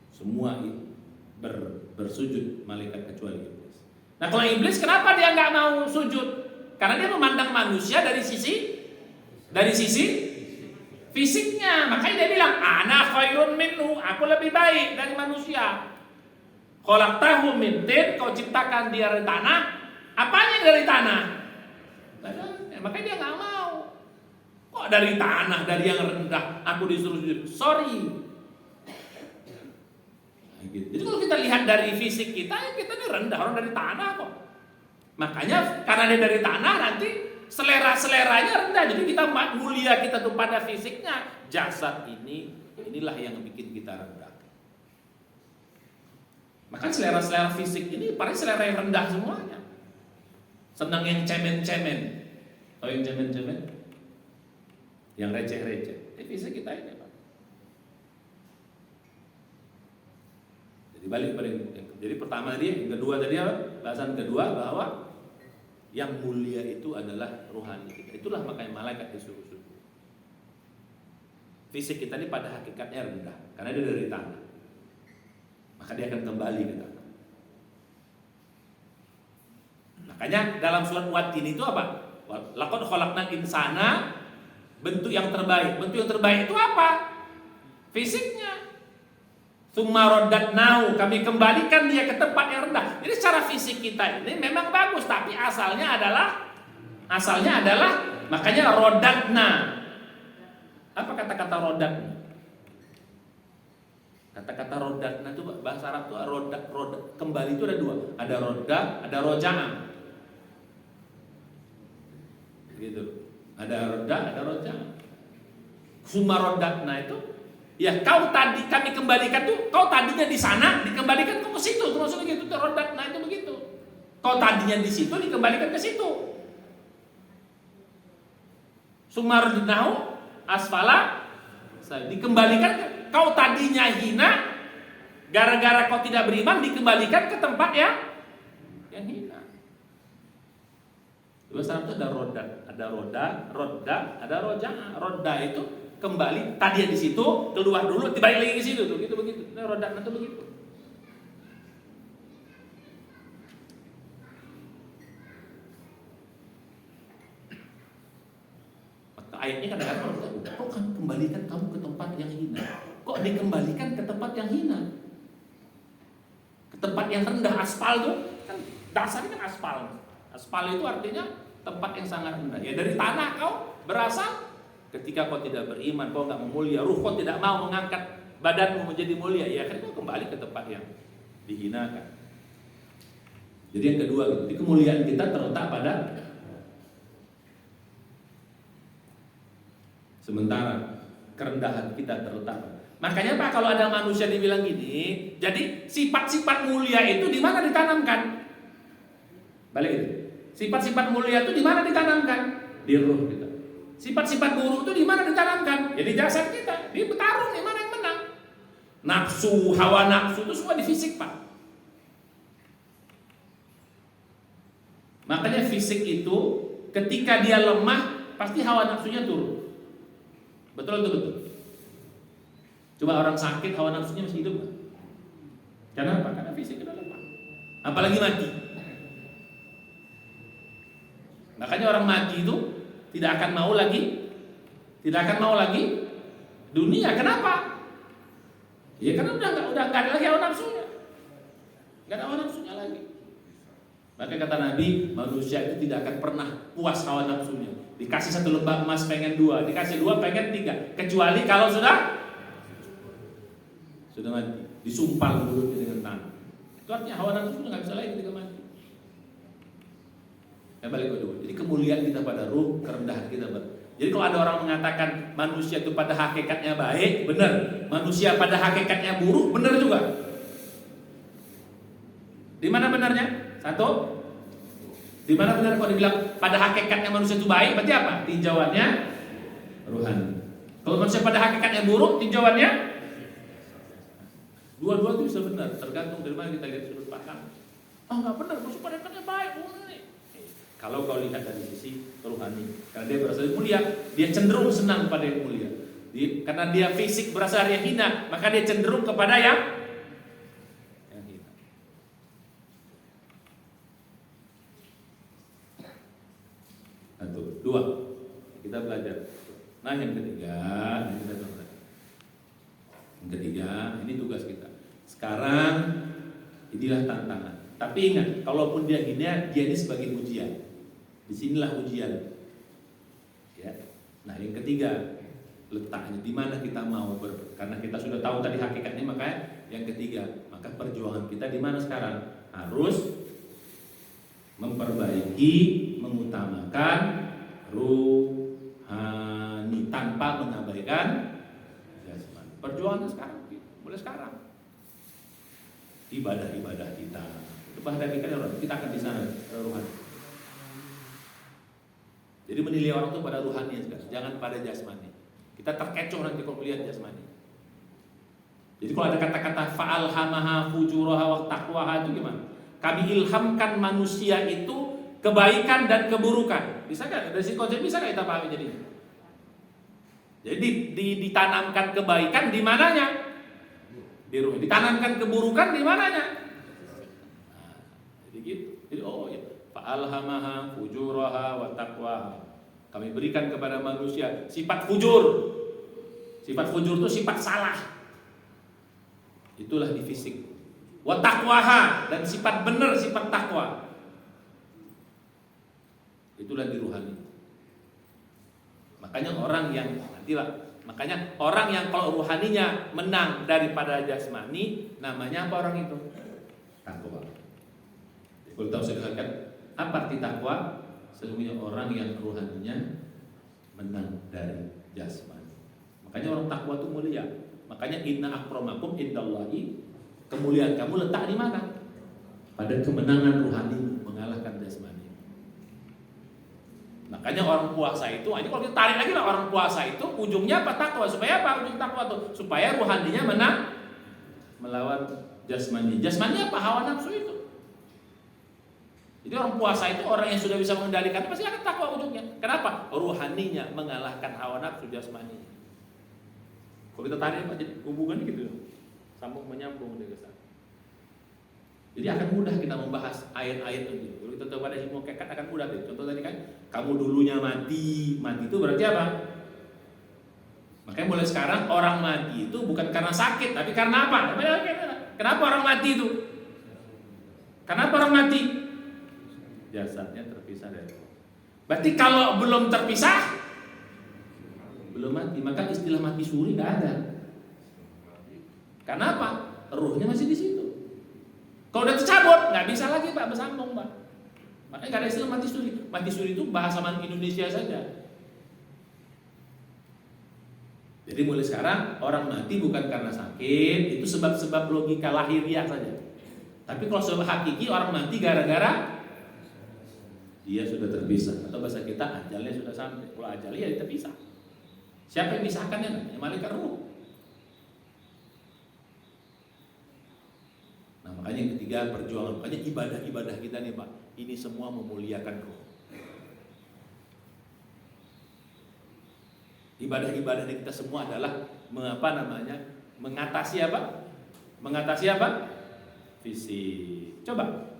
Speaker 2: Semua bersujud malaikat kecuali iblis. Nah, kalau iblis kenapa dia nggak mau sujud? Karena dia memandang manusia dari sisi fisiknya. Makanya dia bilang, ana khairun minhu, aku lebih baik dari manusia. Khalaqtahu min tin, kau ciptakan dia dari tanah. Apanya dari tanah? Badannya. Makanya dia nggak mau. Kok dari tanah, dari yang rendah, aku disuruh sujud? Sorry. Nah, gitu. Jadi kalau kita lihat dari fisik kita ini rendah, orang dari tanah kok. Makanya karena dia dari tanah, nanti selera-seleranya rendah. Jadi kita mulia kita tuh pada fisiknya. Jasad inilah yang bikin kita rendah. Maka selera-selera fisik ini paling selera yang rendah semuanya. Senang yang cemen-cemen. Tahu yang cemen-cemen? Yang receh-receh. Ini fisik kita ini, Pak. Jadi balik. Jadi pertama tadi, yang kedua tadi apa? Bahasan kedua bahwa Yang mulia itu adalah rohani kita. Itulah makanya malaikat disuruh sujud. Fisik kita ini pada hakikatnya rendah karena dia dari tanah. Maka dia akan kembali ke tanah. Makanya dalam surat Watin itu apa? Laqad khalaqnal insana, bentuk yang terbaik. Bentuk yang terbaik itu apa? Fisiknya. Tsumma radadnahu, kami kembalikan dia ke tempat yang rendah. Jadi secara fisik kita ini memang bagus, tapi asalnya adalah makanya rodadna. Apa kata-kata rodadna? Kata-kata rodadna itu bahasa Arab itu roda kembali itu ada dua, ada roda, ada roja'ah. Gitu. Ada roda, ada roja'ah. Tsumma radadna itu ya kau tadi kami kembalikan tuh, kau tadinya di sana dikembalikan kau ke situ, maksudnya gitu tuh rodat. Nah itu begitu. Kau tadinya di situ dikembalikan ke situ. Sumarnahu asfala, dikembalikan. Kau tadinya hina, gara-gara kau tidak beriman dikembalikan ke tempat yang hina. Bahasa Arab itu ada rodat, ada roda, ada roja. Roda itu kembali, tadi di situ, keluar dulu, dibalik lagi ke situ tuh, gitu begitu. Nah, roda itu begitu. Maka ayatnya kadang-kadang kok kan kembalikan kamu ke tempat yang hina? Kok dikembalikan ke tempat yang hina? Ke tempat yang rendah, aspal tuh kan dasarnya kan aspal. Aspal itu artinya tempat yang sangat rendah. Ya dari tanah kau berasal. Ketika kau tidak beriman, kau nggak memulia, ruh kau tidak mau mengangkat badanmu menjadi mulia, ya kan kau kembali ke tempat yang dihinakan. Jadi yang kedua, jadi kemuliaan kita terletak pada sementara kerendahan kita terletak. Makanya Pak, kalau ada manusia dibilang gini, jadi sifat-sifat mulia itu di mana ditanamkan? Balik itu. Sifat-sifat mulia itu di mana ditanamkan? Di ruh kita. Sifat-sifat buruk itu di mana ditanamkan? Ya di jasad kita. Di bertarung, di mana yang menang? Nafsu, hawa nafsu itu semua di fisik, Pak. Makanya fisik itu ketika dia lemah, pasti hawa nafsunya turun. Betul atau betul? Coba orang sakit hawa nafsunya masih hidup, Pak. Kenapa? Karena fisik itu lemah. Apalagi mati. Makanya orang mati itu tidak akan mau lagi dunia. Kenapa? Ya karena udah nggak ada lagi hawa nafsunya, nggak ada hawa nafsunya lagi. Maka kata Nabi, manusia itu tidak akan pernah puas hawa nafsunya. Dikasih 1 lembah emas pengen 2, dikasih 2 pengen 3, kecuali kalau sudah mati, disumpal mulutnya dengan tanah. Itu artinya hawa nafsu nggak bisa lagi ketika mati. Balik ke dulu. Jadi kemuliaan kita pada ruh, kerendahan kita pada. Jadi kalau ada orang mengatakan manusia itu pada hakikatnya baik, benar. Manusia pada hakikatnya buruk, benar juga. Di mana benarnya? Satu. Di mana benar kalau dibilang pada hakikatnya manusia itu baik, berarti apa? Tinjauannya rohani. Kalau manusia pada hakikatnya buruk, tinjauannya dua-dua itu bisa benar, tergantung dari mana kita lihat sudut pandang. Nggak benar, manusia pada hakikatnya baik. Kalau kau lihat dari sisi rohani, karena dia berasal mulia, dia cenderung senang pada yang mulia. Karena dia fisik berasal yang hina, maka dia cenderung kepada yang hina. Satu, dua, kita belajar. Nah yang ketiga, ini tugas kita. Sekarang inilah tantangan. Tapi ingat, kalaupun dia hina, dia ini sebagai ujian. Disinilah ujian. Ya. Nah, yang ketiga, letaknya di mana kita mau karena kita sudah tahu tadi hakikatnya, maka yang ketiga, maka perjuangan kita di mana sekarang? Harus memperbaiki, mengutamakan ruhani tanpa mengabaikan jasmani. Perjuangan sekarang, mulai sekarang. Ibadah-ibadah kita, ibadah kita akan di sana rohani. Jadi menilai orang itu pada ruhani sekarang, jangan pada jasmani. Kita terkecoh nanti kalau melihat jasmani. Jadi kalau ada kata-kata fa'alhamaha fujuraha wa taqwaha itu gimana? Kami ilhamkan manusia itu kebaikan dan keburukan. Bisa kan? Dari sisi konsep bisa nggak kita pahami jadinya? Jadi ditanamkan kebaikan di mananya? Di ruh. Ditanamkan keburukan di mananya? Nah, jadi gitu. Jadi ya. Fa'alhamaha fujuraha wa taqwaha. Kami berikan kepada manusia sifat fujur. Sifat fujur itu sifat salah. Itulah di fisik. Wa taqwaha, dan sifat benar, sifat takwa. Itulah di ruhani. Makanya orang yang kalau ruhaninya menang daripada jasmani, namanya apa orang itu? Takwa. Kalau tahu sekalian, apa arti takwa? Sesungguhnya orang yang ruhaninya menang dari jasmani. Makanya orang takwa itu mulia. Makanya inna akramakum indallahi, kemuliaan kamu letak di mana? Pada kemenangan ruhani mengalahkan jasmani. Makanya orang puasa itu, ini kalau kita tarik lagi lah, orang puasa itu ujungnya apa? Takwa. Supaya apa ujung takwa itu? Supaya ruhaninya menang melawan jasmani. Jasmani apa? Hawa nafsu itu. Jadi orang puasa itu orang yang sudah bisa mengendalikan pasti akan takwa ujungnya. Kenapa? Ruhaninya mengalahkan hawa nafsu jasmani. Kalau kita tarik apa jadi hubungannya gitu, sambung menyambung dari sana. Jadi akan mudah kita membahas ayat-ayat itu. Kalau kita tahu pada ilmu hakikat akan mudah. Contoh tadi kan, kamu dulunya mati itu berarti apa? Makanya mulai sekarang orang mati itu bukan karena sakit, tapi karena apa? Kenapa orang mati itu? Kenapa orang mati? Jasadnya terpisah dari roh. Berarti kalau belum terpisah, belum mati. Maka istilah mati suri nggak ada. Karena apa? Ruhnya masih di situ. Kalau udah tercabut, nggak bisa lagi Pak bersambung Pak. Makanya nggak ada istilah mati suri. Mati suri itu bahasa Indonesia saja. Jadi mulai sekarang orang mati bukan karena sakit, itu sebab-sebab logika lahiriah saja. Tapi kalau sebab hakiki orang mati gara-gara dia sudah terpisah, atau bahasa kita ajalnya sudah sampai. Kalau ajalnya ya terpisah. Siapa yang pisahkannya? Namanya malaikat ruh. Nah makanya yang ketiga perjuangan, makanya ibadah-ibadah kita nih Pak, ini semua memuliakan ruh. Ibadah-ibadah kita semua adalah mengatasi apa? Mengatasi apa? Fisik. Coba.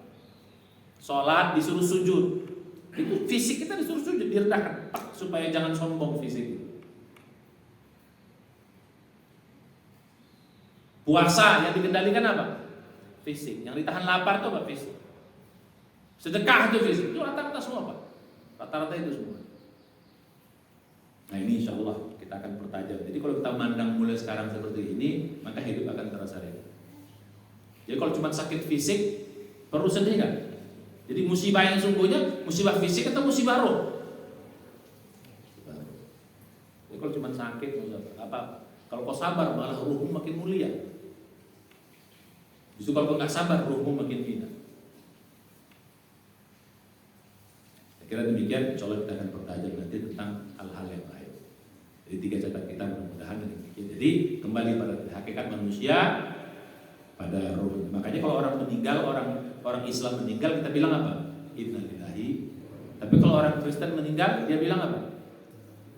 Speaker 2: Sholat disuruh sujud. Itu fisik kita disuruh sujud, direndahkan supaya jangan sombong fisik. Puasa yang dikendalikan apa? Fisik. Yang ditahan lapar itu apa? Fisik. Sedekah itu fisik. Itu rata-rata semua Pak. Rata-rata itu semua. Nah ini insya Allah kita akan pertajam. Jadi kalau kita mandang mulai sekarang seperti ini, maka hidup akan terasa ringan. Jadi kalau cuma sakit fisik, perlu sedih nggak? Jadi musibah yang sungguhnya musibah fisik atau musibah roh? Jadi kalau cuma sakit, apa? Kalau kau sabar malah ruhmu makin mulia. Justru kalau kau nggak sabar ruhmu makin hina. Saya kira demikian. Insya Allah kita akan pertajam nanti tentang hal-hal yang lain. Jadi 3 catatan kita mudah-mudahan demikian. Jadi kembali pada hakikat manusia, pada ruh. Makanya kalau orang meninggal, orang Islam meninggal, kita bilang apa? Inna lillahi. Tapi kalau orang Kristen meninggal, dia bilang apa?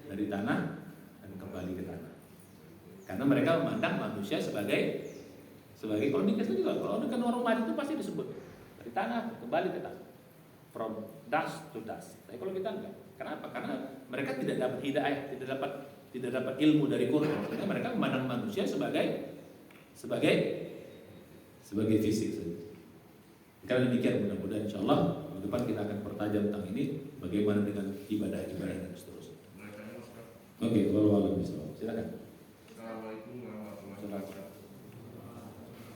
Speaker 2: Dari tanah dan kembali ke tanah. Karena mereka memandang manusia sebagai kalau di Kristen juga, kalau dengan orang mati itu pasti disebut dari tanah kembali ke tanah. From dust to dust. Tapi kalau kita enggak. Kenapa? Karena mereka tidak dapat hidayah, tidak dapat ilmu dari Quran. Karena mereka memandang manusia sebagai fisik saja. Karena demikian mudah-mudahan insyaallah ke depan kita akan pertajam tentang ini bagaimana dengan ibadah-ibadah dan seterusnya. Oke, wallahualam bishawab. Silakan.
Speaker 3: Assalamualaikum warahmatullahi wabarakatuh.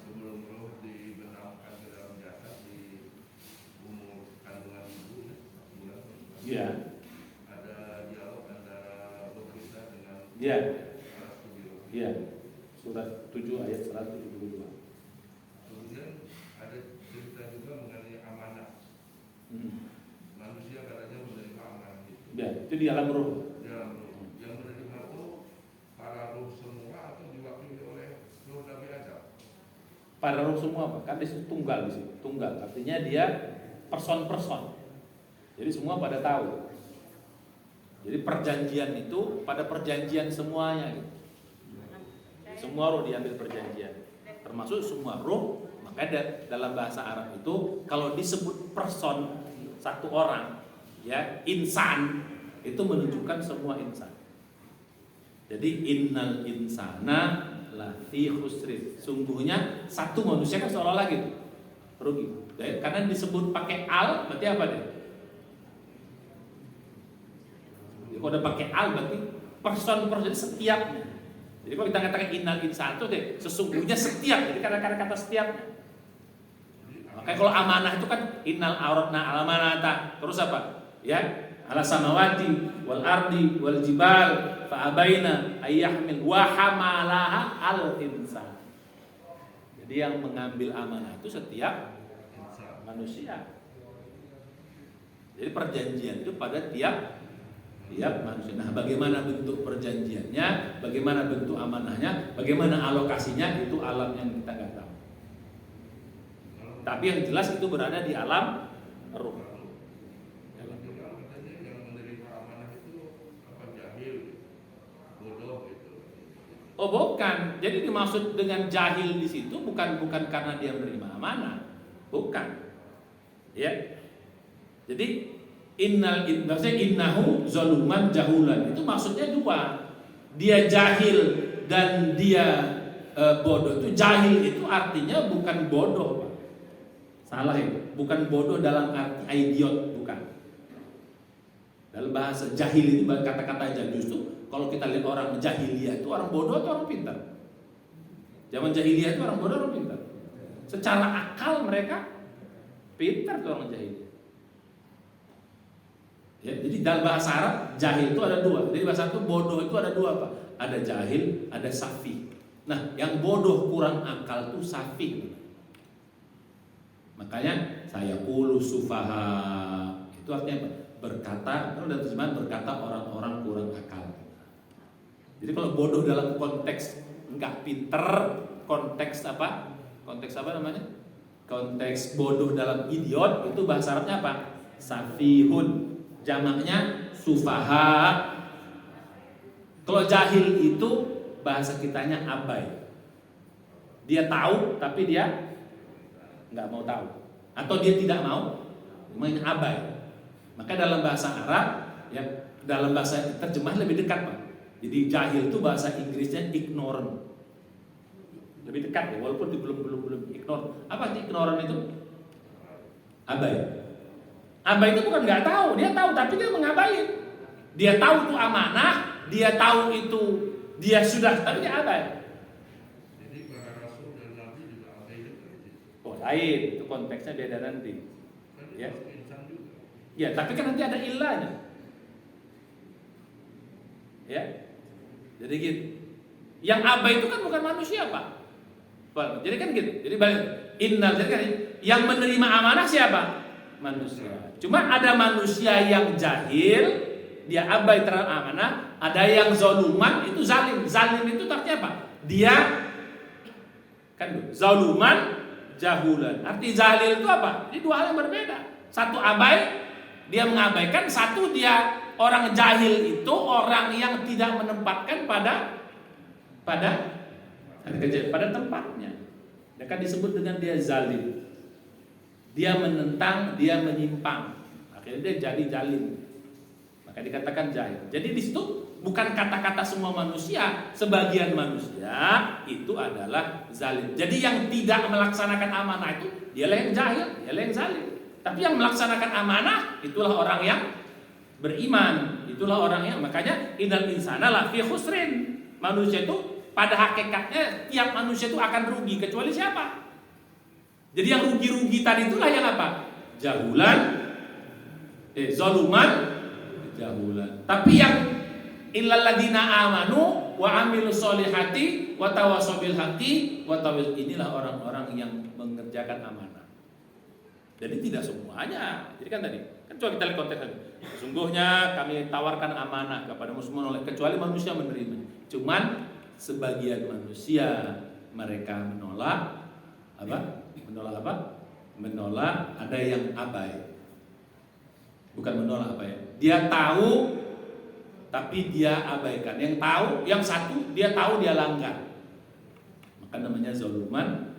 Speaker 3: Sebelum roh dibenamkan ke dalam jasad di umur kandungan ibu, bulan.
Speaker 2: Iya.
Speaker 3: Ada dialog antara berkisah dengan.
Speaker 2: Iya. Iya. Surat 7 ayat 172.
Speaker 3: Kemudian ada cerita juga mengenai amanah. Manusia katanya menerima amanah itu.
Speaker 2: Ya, itu di alam roh.
Speaker 3: Yang menerima itu para roh semua atau diwakili oleh roh Nabi Adam?
Speaker 2: Para roh semua Pak, kan itu tunggal di situ. Tunggal artinya dia person-person. Jadi semua pada tahu. Jadi perjanjian itu pada perjanjian semuanya gitu. Semua roh diambil perjanjian. Termasuk semua roh. Makanya dalam bahasa Arab itu kalau disebut person, satu orang, ya, insan, itu menunjukkan semua insan. Jadi innal insana lafi khusrin. Sungguhnya satu manusia kan seolah-olah gitu rugi. Karena disebut pakai al, berarti apa deh? Jadi kalau udah pakai al berarti person setiapnya. Jadi kalau kita katakan innal insana itu deh, sesungguhnya setiap. Jadi kadang-kadang kata setiapnya. Makanya kalau amanah itu kan innal aradna al-amanata. Terus apa? Ya, ala samawati wal ardi wal jibal fa abaina ayyahmil wa hamalaha al-insan. Jadi yang mengambil amanah itu setiap manusia. Jadi perjanjian itu pada tiap manusia. Nah, bagaimana bentuk perjanjiannya, bagaimana bentuk amanahnya, bagaimana alokasinya, itu alam yang kita nggak tahu. Tapi yang jelas itu berada di alam ruh.
Speaker 3: Yang menerima amanah itu apa, jahil, bodoh gitu.
Speaker 2: Oh bukan. Jadi dimaksud dengan jahil di situ bukan karena dia menerima amanah, bukan. Ya. Jadi innahu zaluman jahulan itu maksudnya dua. Dia jahil dan dia bodoh. Itu jahil itu artinya bukan bodoh, Pak. Salah ya, bukan bodoh dalam arti idiot, bukan. Dalam bahasa jahil itu kata-kata aja, justru kalau kita lihat orang jahiliyah itu orang bodoh atau orang pintar? Zaman jahiliyah itu orang bodoh atau orang pintar? Secara akal mereka pintar tuh orang jahiliyah. Ya, jadi dalam bahasa Arab jahil itu ada dua. Jadi bahasa Arab itu bodoh itu ada dua, Pak. Ada jahil, ada safi. Nah, yang bodoh kurang akal itu safi. Makanya saya qulu sufaha itu artinya apa? Berkata, kalau dalam terjemahan berkata orang-orang kurang akal. Jadi kalau bodoh dalam konteks enggak pinter, konteks apa? Konteks apa namanya? Konteks bodoh dalam idiot itu bahasa Arabnya apa? Safihun. Jamaknya sufaha. Kalau jahil itu bahasa kitanya abai. Dia tahu tapi dia nggak mau tahu, atau dia tidak mau, namanya abai. Maka dalam bahasa Arab, ya, dalam bahasa terjemah lebih dekat, Pak. Jadi jahil itu bahasa Inggrisnya ignorant, lebih dekat ya, walaupun belum ignore. Apa sih ignorant itu? Abai. Abai itu bukan nggak tahu, dia tahu tapi dia mengabaikan. Dia tahu itu amanah, dia tahu itu dia sudah, tapi dia abai. Lain, itu konteksnya beda nanti. Ya. Ya, tapi kan nanti ada ilahnya. Ya. Jadi gitu. Yang abai itu kan bukan manusia, Pak. Jadi kan gitu. Jadi balik. Jadi kan yang menerima amanah siapa? Manusia. Cuma ada manusia yang jahil, dia abai terhadap amanah, ada yang zaluman, itu zalim. Zalim itu artinya apa? Dia kan zaluman jahulan. Arti jahil itu apa? Ini dua hal yang berbeda. Satu abai, dia mengabaikan. Satu dia orang jahil itu orang yang tidak menempatkan pada tempatnya. Maka disebut dengan dia zalim. Dia menentang, dia menyimpang. Akhirnya dia jadi zalim. Maka dikatakan jahil. Jadi di situ bukan kata-kata semua manusia, sebagian manusia itu adalah zalim. Jadi yang tidak melaksanakan amanah itu dialah yang jahil, dialah yang zalim. Tapi yang melaksanakan amanah itulah orang yang beriman, itulah orang yang, makanya innal insana lafi khusrin. Manusia itu pada hakikatnya tiap manusia itu akan rugi kecuali siapa? Jadi yang rugi-rugi tadi itulah yang apa? Jahulan, zaluman, jahulan. Tapi yang illal ladina amanu wa amilus solihati wa tawassaw bil haqqi wa tawassaw, inilah orang-orang yang mengerjakan amanah. Jadi tidak semuanya. Jadi kan tadi, kan coba kita lihat konteks tadi. Sesungguhnya kami tawarkan amanah kepada semua kecuali manusia menerima. Cuman sebagian manusia mereka menolak apa? Menolak apa? Menolak, ada yang abai. Bukan menolak apa ya? Dia tahu tapi dia abaikan. Yang tahu, yang satu dia tahu dia langgar. Maka namanya zaluman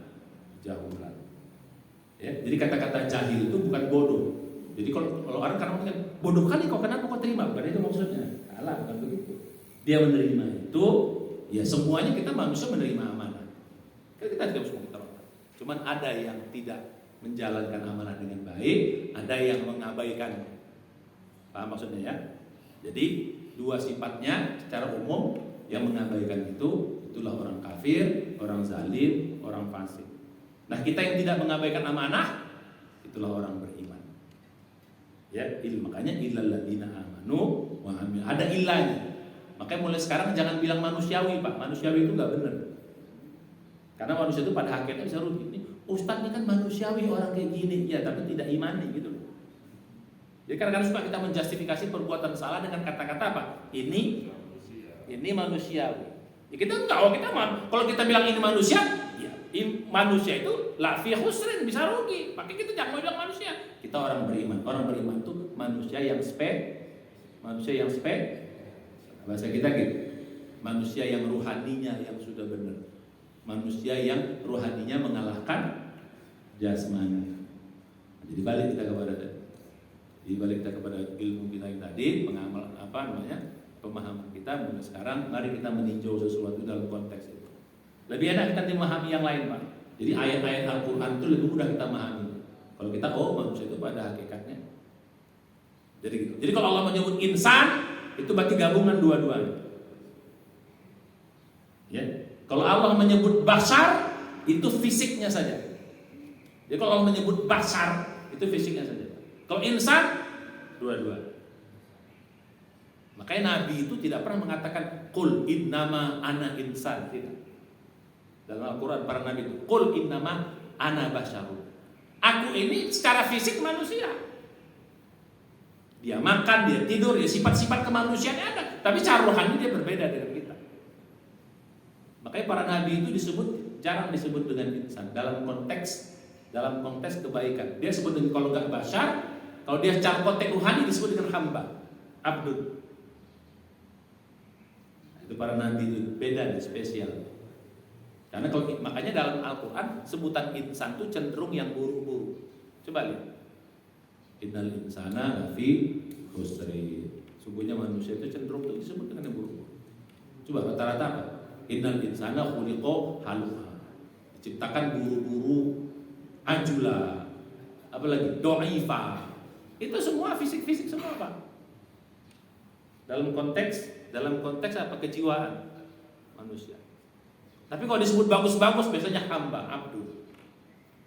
Speaker 2: jahulan. Ya, jadi kata-kata jahil itu bukan bodoh. Jadi kalau orang kadang mungkin bodoh kali kok, kenapa kau terima? Bukan itu maksudnya. Salah, bukan begitu. Dia menerima itu, ya semuanya kita manusia menerima amanah. Kita tidak semua terima. Cuman ada yang tidak menjalankan amanah dengan baik, ada yang mengabaikan. Paham maksudnya ya? Jadi dua sifatnya secara umum, yang mengabaikan itu itulah orang kafir, orang zalim, orang fasik. Nah, kita yang tidak mengabaikan amanah itulah orang beriman. Ya, makanya illal ladzina amanu wa amil. Ada ilahnya. Makanya mulai sekarang jangan bilang manusiawi, Pak. Manusiawi itu enggak benar. Karena manusia itu pada akhirnya bisa rugi. Ustaz ini kan manusiawi, orang kayak gini, ya tapi tidak imani gitu. Jadi kadang-kadang suka kita menjustifikasi perbuatan salah dengan kata-kata apa? Ini manusiawi. Ya kita tahu kalau kita bilang ini manusia, ya manusia itu la fi khusrin, bisa rugi. Makanya kita jangan bilang manusia. Kita orang beriman. Orang beriman itu manusia yang bahasa kita gitu. Manusia yang ruhaninya yang sudah benar. Manusia yang ruhaninya mengalahkan jasmani. Jadi balik kita kepada ilmu kita yang tadi, pengamal pemahaman kita. Mulai sekarang mari kita meninjau sesuatu dalam konteks itu. Lebih enak kita memahami yang lain, Pak. Jadi ayat-ayat Al-Quran itu lebih mudah kita memahami. Kalau kita manusia itu pada hakikatnya. Jadi kalau Allah menyebut insan, itu berarti gabungan dua-duanya. Ya. Kalau Allah menyebut basar, itu fisiknya saja. Jadi kalau Allah menyebut basar, itu fisiknya saja. Kalau insan, dua-dua. Makanya Nabi itu tidak pernah mengatakan qul innama ana insan, tidak. Dalam Al-Quran para Nabi itu qul innama ana basyarun. Aku ini secara fisik manusia. Dia makan, dia tidur, ya sifat-sifat kemanusiaannya ada. Tapi secara rohani dia berbeda dengan kita. Makanya para Nabi itu jarang disebut dengan insan dalam konteks kebaikan. Dia sebut dengan kalau enggak basyar, kalau dia secara konteks rohani disebut dengan hamba, abdul. Itu para Nabi itu beda, spesial. Karena makanya dalam Al-Quran sebutan insan itu cenderung yang buruk-buruk. Coba lihat. Innal insana lafi khusrin. Sungguhnya manusia itu cenderung itu disebut dengan yang buruk-buruk. Coba rata-rata apa? Innal insana khuliqa halu'a. Diciptakan buru-buru, ajula, apalagi do'ifa. Itu semua fisik-fisik semua, Pak. Dalam konteks apa? Kejiwaan manusia. Tapi kalau disebut bagus-bagus biasanya hamba, abdu.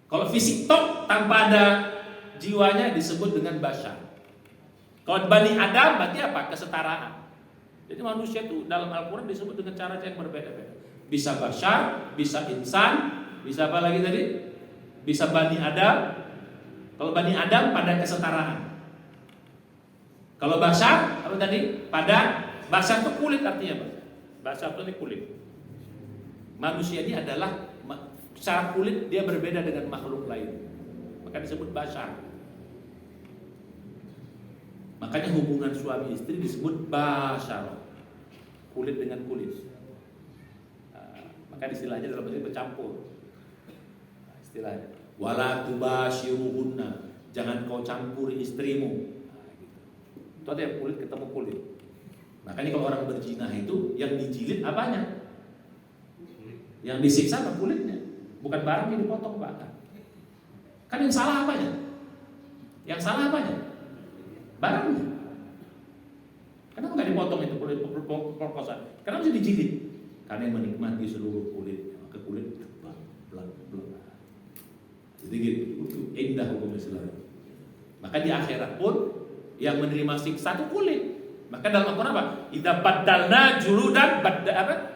Speaker 2: Kalau fisik tok tanpa ada jiwanya disebut dengan basyar. Kalau Bani Adam berarti apa? Kesetaraan. Jadi manusia itu dalam Al-Quran disebut dengan cara yang berbeda-beda. Bisa basyar, bisa insan, bisa apa lagi tadi? Bisa Bani Adam. Kalau Bani Adam pada kesetaraan. Kalau basyar, apa tadi? Pada basyar itu kulit artinya apa? Basyar itu ini kulit. Manusia ini adalah secara kulit dia berbeda dengan makhluk lain. Maka disebut basyar. Makanya hubungan suami istri disebut basyar. Kulit dengan kulit. Maka istilahnya dalam bahasa bercampur. Istilahnya wala tubashiruhunna, jangan kau campuri istrimu. Gitu. Itu ada kulit ketemu kulit. Makanya kalau orang berzina itu yang dijilid apanya? Yang disiksa apa kulitnya, bukan barang yang dipotong, Pak. Kan yang salah apanya? Yang salah apanya? Barangnya. Kenapa nggak dipotong itu kulit perkosaan? Kenapa bisa dijilid? Karena yang menikmati seluruh kulit, maka kulit pelan. Jadi gitu, indah hukum Islam. Maka di akhirat pun yang menerima siksa itu kulit. Maka dalam Al-Quran apa? Idza baddalna juludan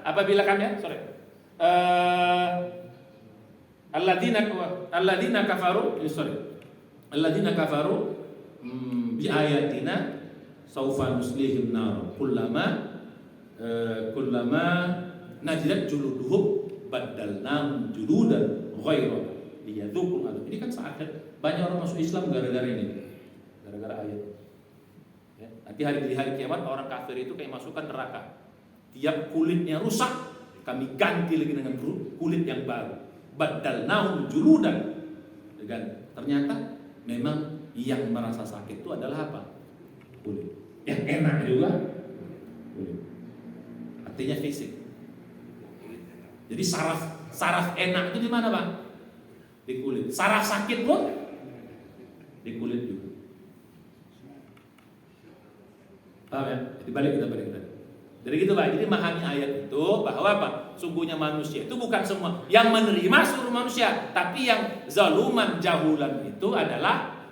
Speaker 2: apabila kami alladzina kafaru bi ayatina saufa nuslihim nar kullama najilat juluduhum baddalnahum juludan ghairan liyadzuqul adab. Ini kan saatnya banyak orang masuk Islam gara-gara ini, gara-gara ayat. Ya, nanti di hari kiamat orang kafir itu kayak masukkan neraka. Tiap kulitnya rusak, kami ganti lagi dengan kulit yang baru. Badalnahum juludan. Dan ternyata memang yang merasa sakit itu adalah apa? Kulit. Yang enak juga kulit. Artinya fisik. Jadi saraf enak itu di mana, Pak? Di kulit. Saraf sakit pun di kulit juga. Paham ya? Jadi balik kita. Jadi gitu Pak. Jadi memahami ayat itu bahwa apa? Sungguhnya manusia itu bukan semua yang menerima seluruh manusia, tapi yang zaluman jahulan itu adalah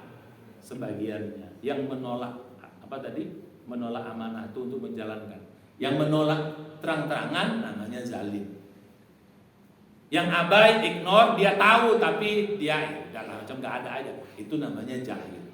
Speaker 2: sebagiannya yang menolak apa tadi? Menolak amanah itu untuk menjalankan. Yang menolak terang-terangan namanya zalim. Yang abai, ignore, dia tahu tapi dia udahlah macam gak ada aja. Itu namanya jahil.